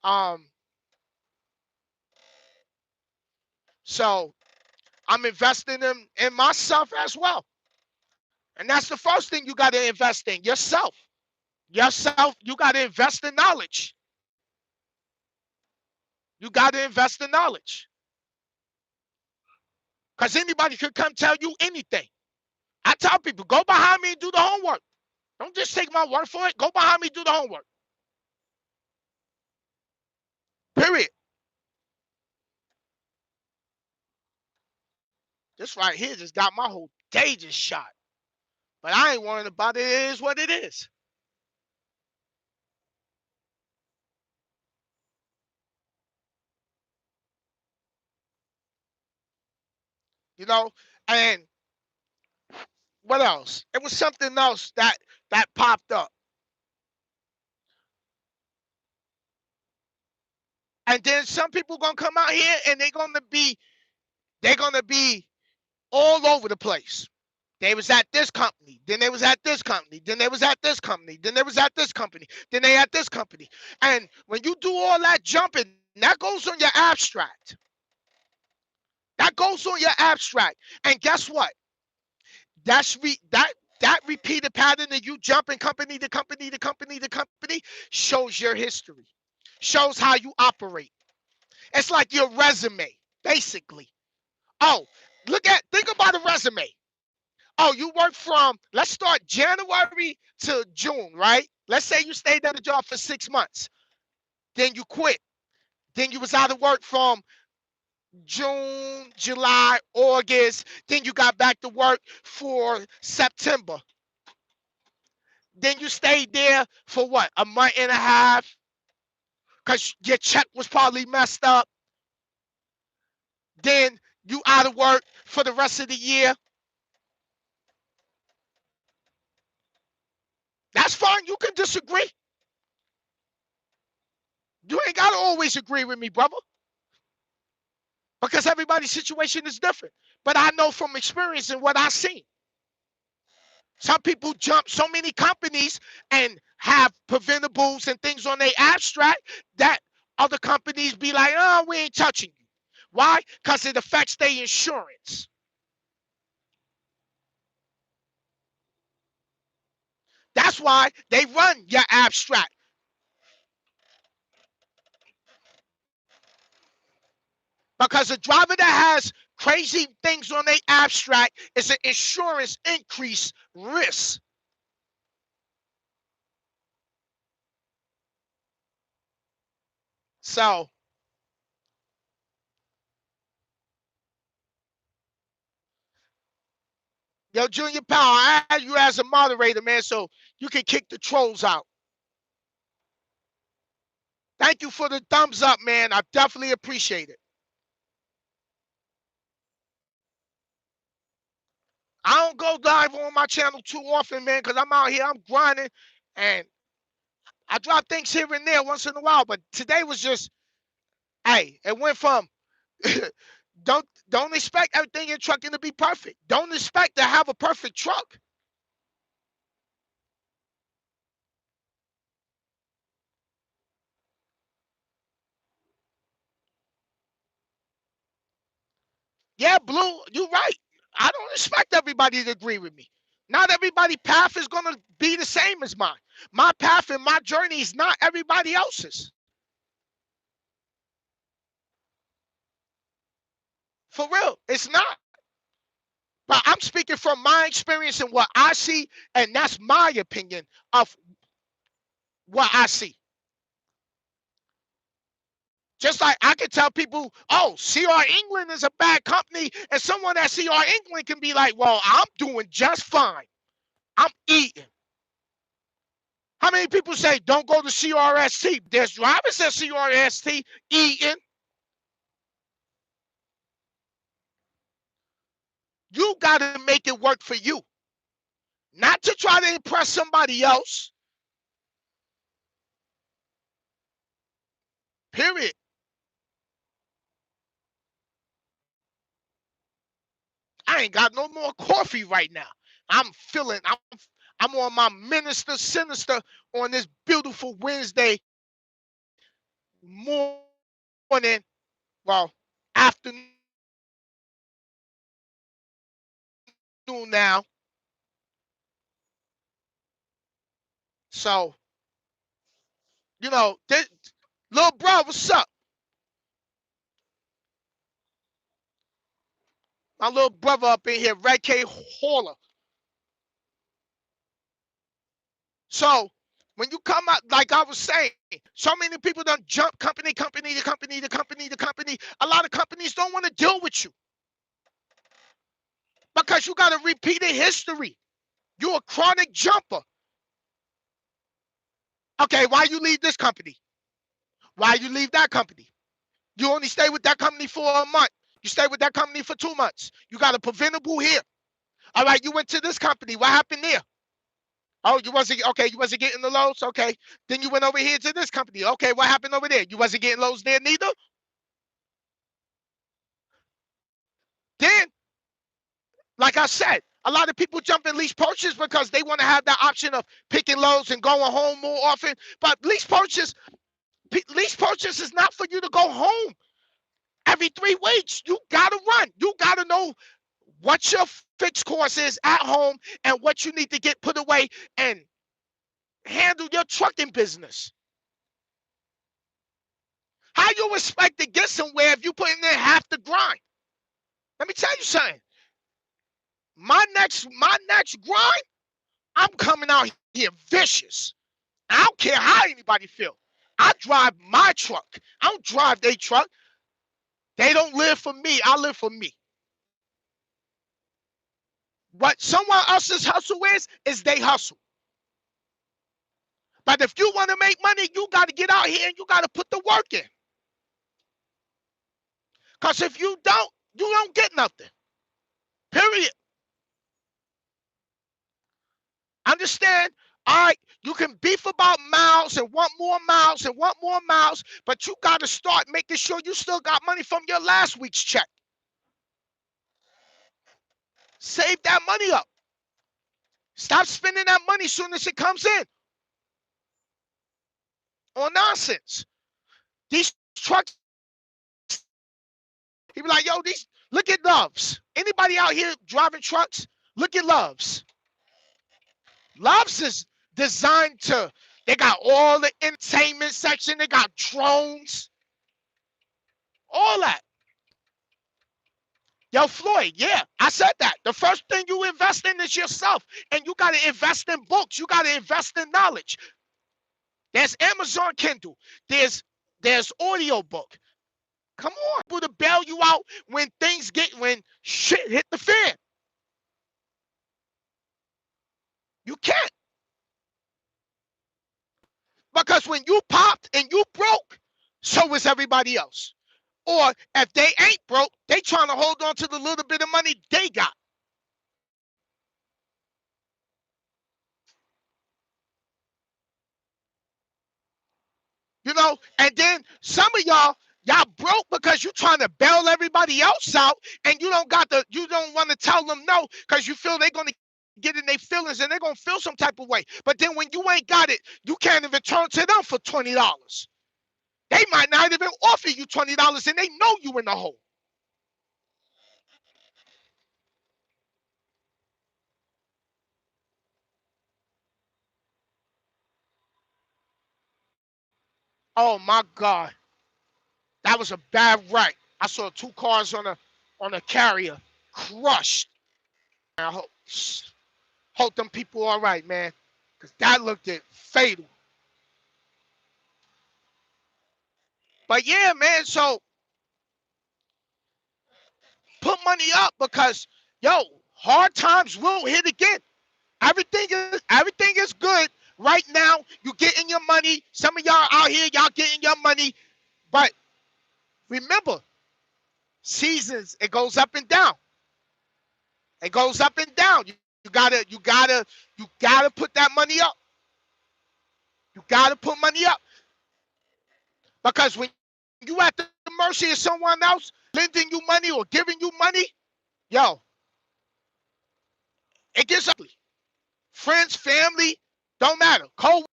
A: Um, so I'm investing in myself as well. And that's the first thing you got to invest in yourself. Yourself, you got to invest in knowledge. You got to invest in knowledge. Because anybody could come tell you anything. I tell people, go behind me and do the homework. Don't just take my word for it. Go behind me, do the homework. Period. This right here just got my whole day just shot. But I ain't worrying about it. It is what it is. You know? And what else? It was something else that popped up. And then some people gonna come out here and they're gonna be all over the place. They was at this company, then they was at this company, then they was at this company, then they was at this company, then they at this company. And when you do all that jumping, that goes on your abstract. That goes on your abstract. And guess what? That repeated pattern of you jumping company to company to company to company shows your history, shows how you operate. It's like your resume, basically. Oh, think about a resume. Oh, you work from, let's start January to June, right? Let's say you stayed at a job for 6 months. Then you quit. Then you was out of work from June, July, August. Then you got back to work for September. Then you stayed there for what? A month and a half because your check was probably messed up. Then you out of work for the rest of the year. That's fine. You can disagree. You ain't got to always agree with me, brother, because everybody's situation is different. But I know from experience and what I've seen. Some people jump so many companies and have preventables and things on their abstract that other companies be like, oh, we ain't touching you. Why? Because it affects their insurance. That's why they run your abstract. Because a driver that has crazy things on their abstract is an insurance increase risk. So, yo, Junior Power, I had you as a moderator, man, so you can kick the trolls out. Thank you for the thumbs up, man. I definitely appreciate it. I don't go live on my channel too often, man, because I'm out here, I'm grinding, and I drop things here and there once in a while. But today was just, hey, it went from don't expect everything in trucking to be perfect. Don't expect to have a perfect truck. Yeah, Blue, you're right. I don't expect everybody to agree with me. Not everybody's path is gonna be the same as mine. My path and my journey is not everybody else's. For real, it's not. But I'm speaking from my experience and what I see, and that's my opinion of what I see. Just like I can tell people, oh, CR England is a bad company, and someone at CR England can be like, well, I'm doing just fine. I'm eating. How many people say don't go to CRST? There's drivers at CRST eating. You got to make it work for you, not to try to impress somebody else. Period. I ain't got no more coffee right now. I'm on my minister sinister on this beautiful Wednesday morning, well, afternoon now. So, this, little bro, what's up? My little brother up in here, Red K Hauler. So when you come out, like I was saying, so many people don't jump company, company to company to company to company. A lot of companies don't want to deal with you because you got a repeated history. You're a chronic jumper. Okay, why you leave this company? Why you leave that company? You only stay with that company for a month. You stay with that company for 2 months. You got a preventable here. All right, you went to this company. What happened there? Oh, you wasn't okay. You wasn't getting the loads. Okay, then you went over here to this company. Okay, what happened over there? You wasn't getting loads there neither. Then, like I said, a lot of people jump in lease purchase because they want to have the option of picking loads and going home more often. But lease purchase is not for you to go home every 3 weeks. You gotta run. You gotta know what your fixed cost is at home and what you need to get put away and handle your trucking business. How you expect to get somewhere if you put in there half the grind? Let me tell you something. My next grind, I'm coming out here vicious. I don't care how anybody feel. I drive my truck. I don't drive their truck. They don't live for me. I live for me. What someone else's hustle is they hustle. But if you want to make money, you got to get out here and you got to put the work in. Because if you don't get nothing. Period. Understand? All right, you can beef about miles and want more miles and want more miles, but you got to start making sure you still got money from your last week's check. Save that money up. Stop spending that money as soon as it comes in on nonsense. These trucks, he be like, yo, look at Loves. Anybody out here driving trucks? Look at Loves. Loves is designed they got all the entertainment section. They got drones. All that. Yo, Floyd, yeah, I said that. The first thing you invest in is yourself. And you got to invest in books. You got to invest in knowledge. There's Amazon Kindle. There's audiobook. Come on, people to bail you out when shit hit the fan. You can't. Because when you popped and you broke, so is everybody else. Or if they ain't broke, they trying to hold on to the little bit of money they got. You know, and then some of y'all broke because you trying to bail everybody else out, and you don't want to tell them no because you feel they're gonna get in their feelings and they're gonna feel some type of way. But then when you ain't got it, you can't even turn to them for $20. They might not even offer you $20 and they know you in the hole. Oh my God. That was a bad wreck. I saw 2 cars on a carrier crushed. I hope them people all right, man. Because that looked at fatal. But yeah, man, so put money up because yo, hard times will hit again. Everything is good right now. You getting your money. Some of y'all out here, y'all getting your money. But remember, seasons, it goes up and down. It goes up and down. You gotta put that money up. You gotta put money up. Because when you at the mercy of someone else lending you money or giving you money, yo, it gets ugly. Friends, family, don't matter. Cold.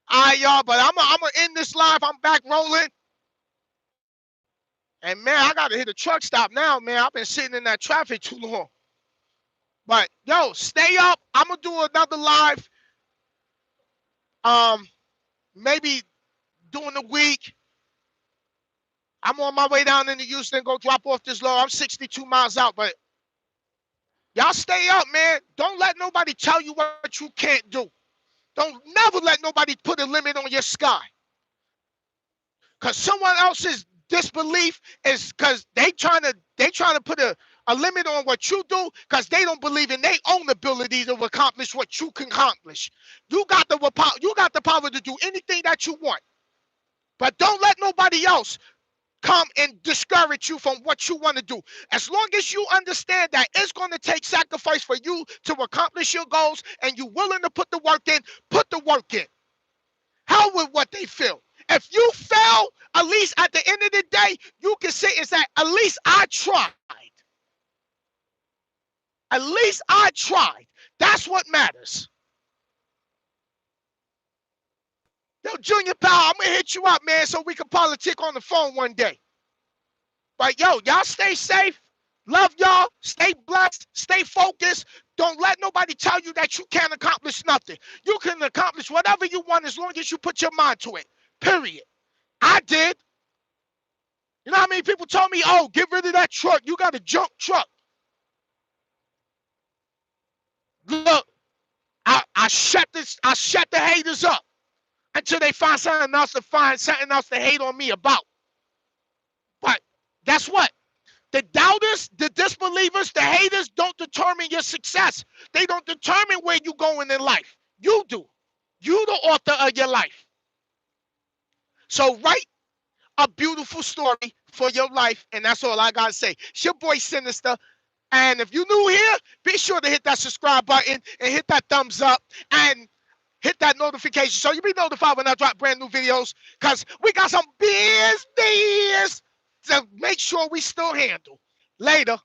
A: All right, y'all, but I'm gonna end this live. I'm back rolling. And man, I gotta hit a truck stop now, man. I've been sitting in that traffic too long. But yo, stay up. I'm gonna do another live. Maybe during the week. I'm on my way down into Houston, go drop off this load. I'm 62 miles out, but y'all stay up, man. Don't let nobody tell you what you can't do. Don't never let nobody put a limit on your sky. Because someone else's disbelief is because they trying to put a limit on what you do because they don't believe in their own ability to accomplish what you can accomplish. You got the power to do anything that you want. But don't let nobody else come and discourage you from what you want to do. As long as you understand that it's going to take sacrifice for you to accomplish your goals and you're willing to put the work in, put the work in. Hell with what they feel. If you fail, at least at the end of the day, you can say is that at least I tried. At least I tried. That's what matters. Yo, Junior Power, I'm gonna hit you up, man, so we can politic on the phone one day. But yo, y'all stay safe. Love y'all. Stay blessed. Stay focused. Don't let nobody tell you that you can't accomplish nothing. You can accomplish whatever you want as long as you put your mind to it. Period. I did. You know how many people told me, oh, get rid of that truck. You got a junk truck. Look, I shut the haters up until they find something else to hate on me about. But guess what? The doubters, the disbelievers, the haters don't determine your success. They don't determine where you're going in life. You do. You the author of your life. So write a beautiful story for your life, and that's all I gotta say. It's your boy Sinister. And if you're new here, be sure to hit that subscribe button and hit that thumbs up and hit that notification so you'll be notified when I drop brand new videos, because we got some business to make sure we still handle. Later.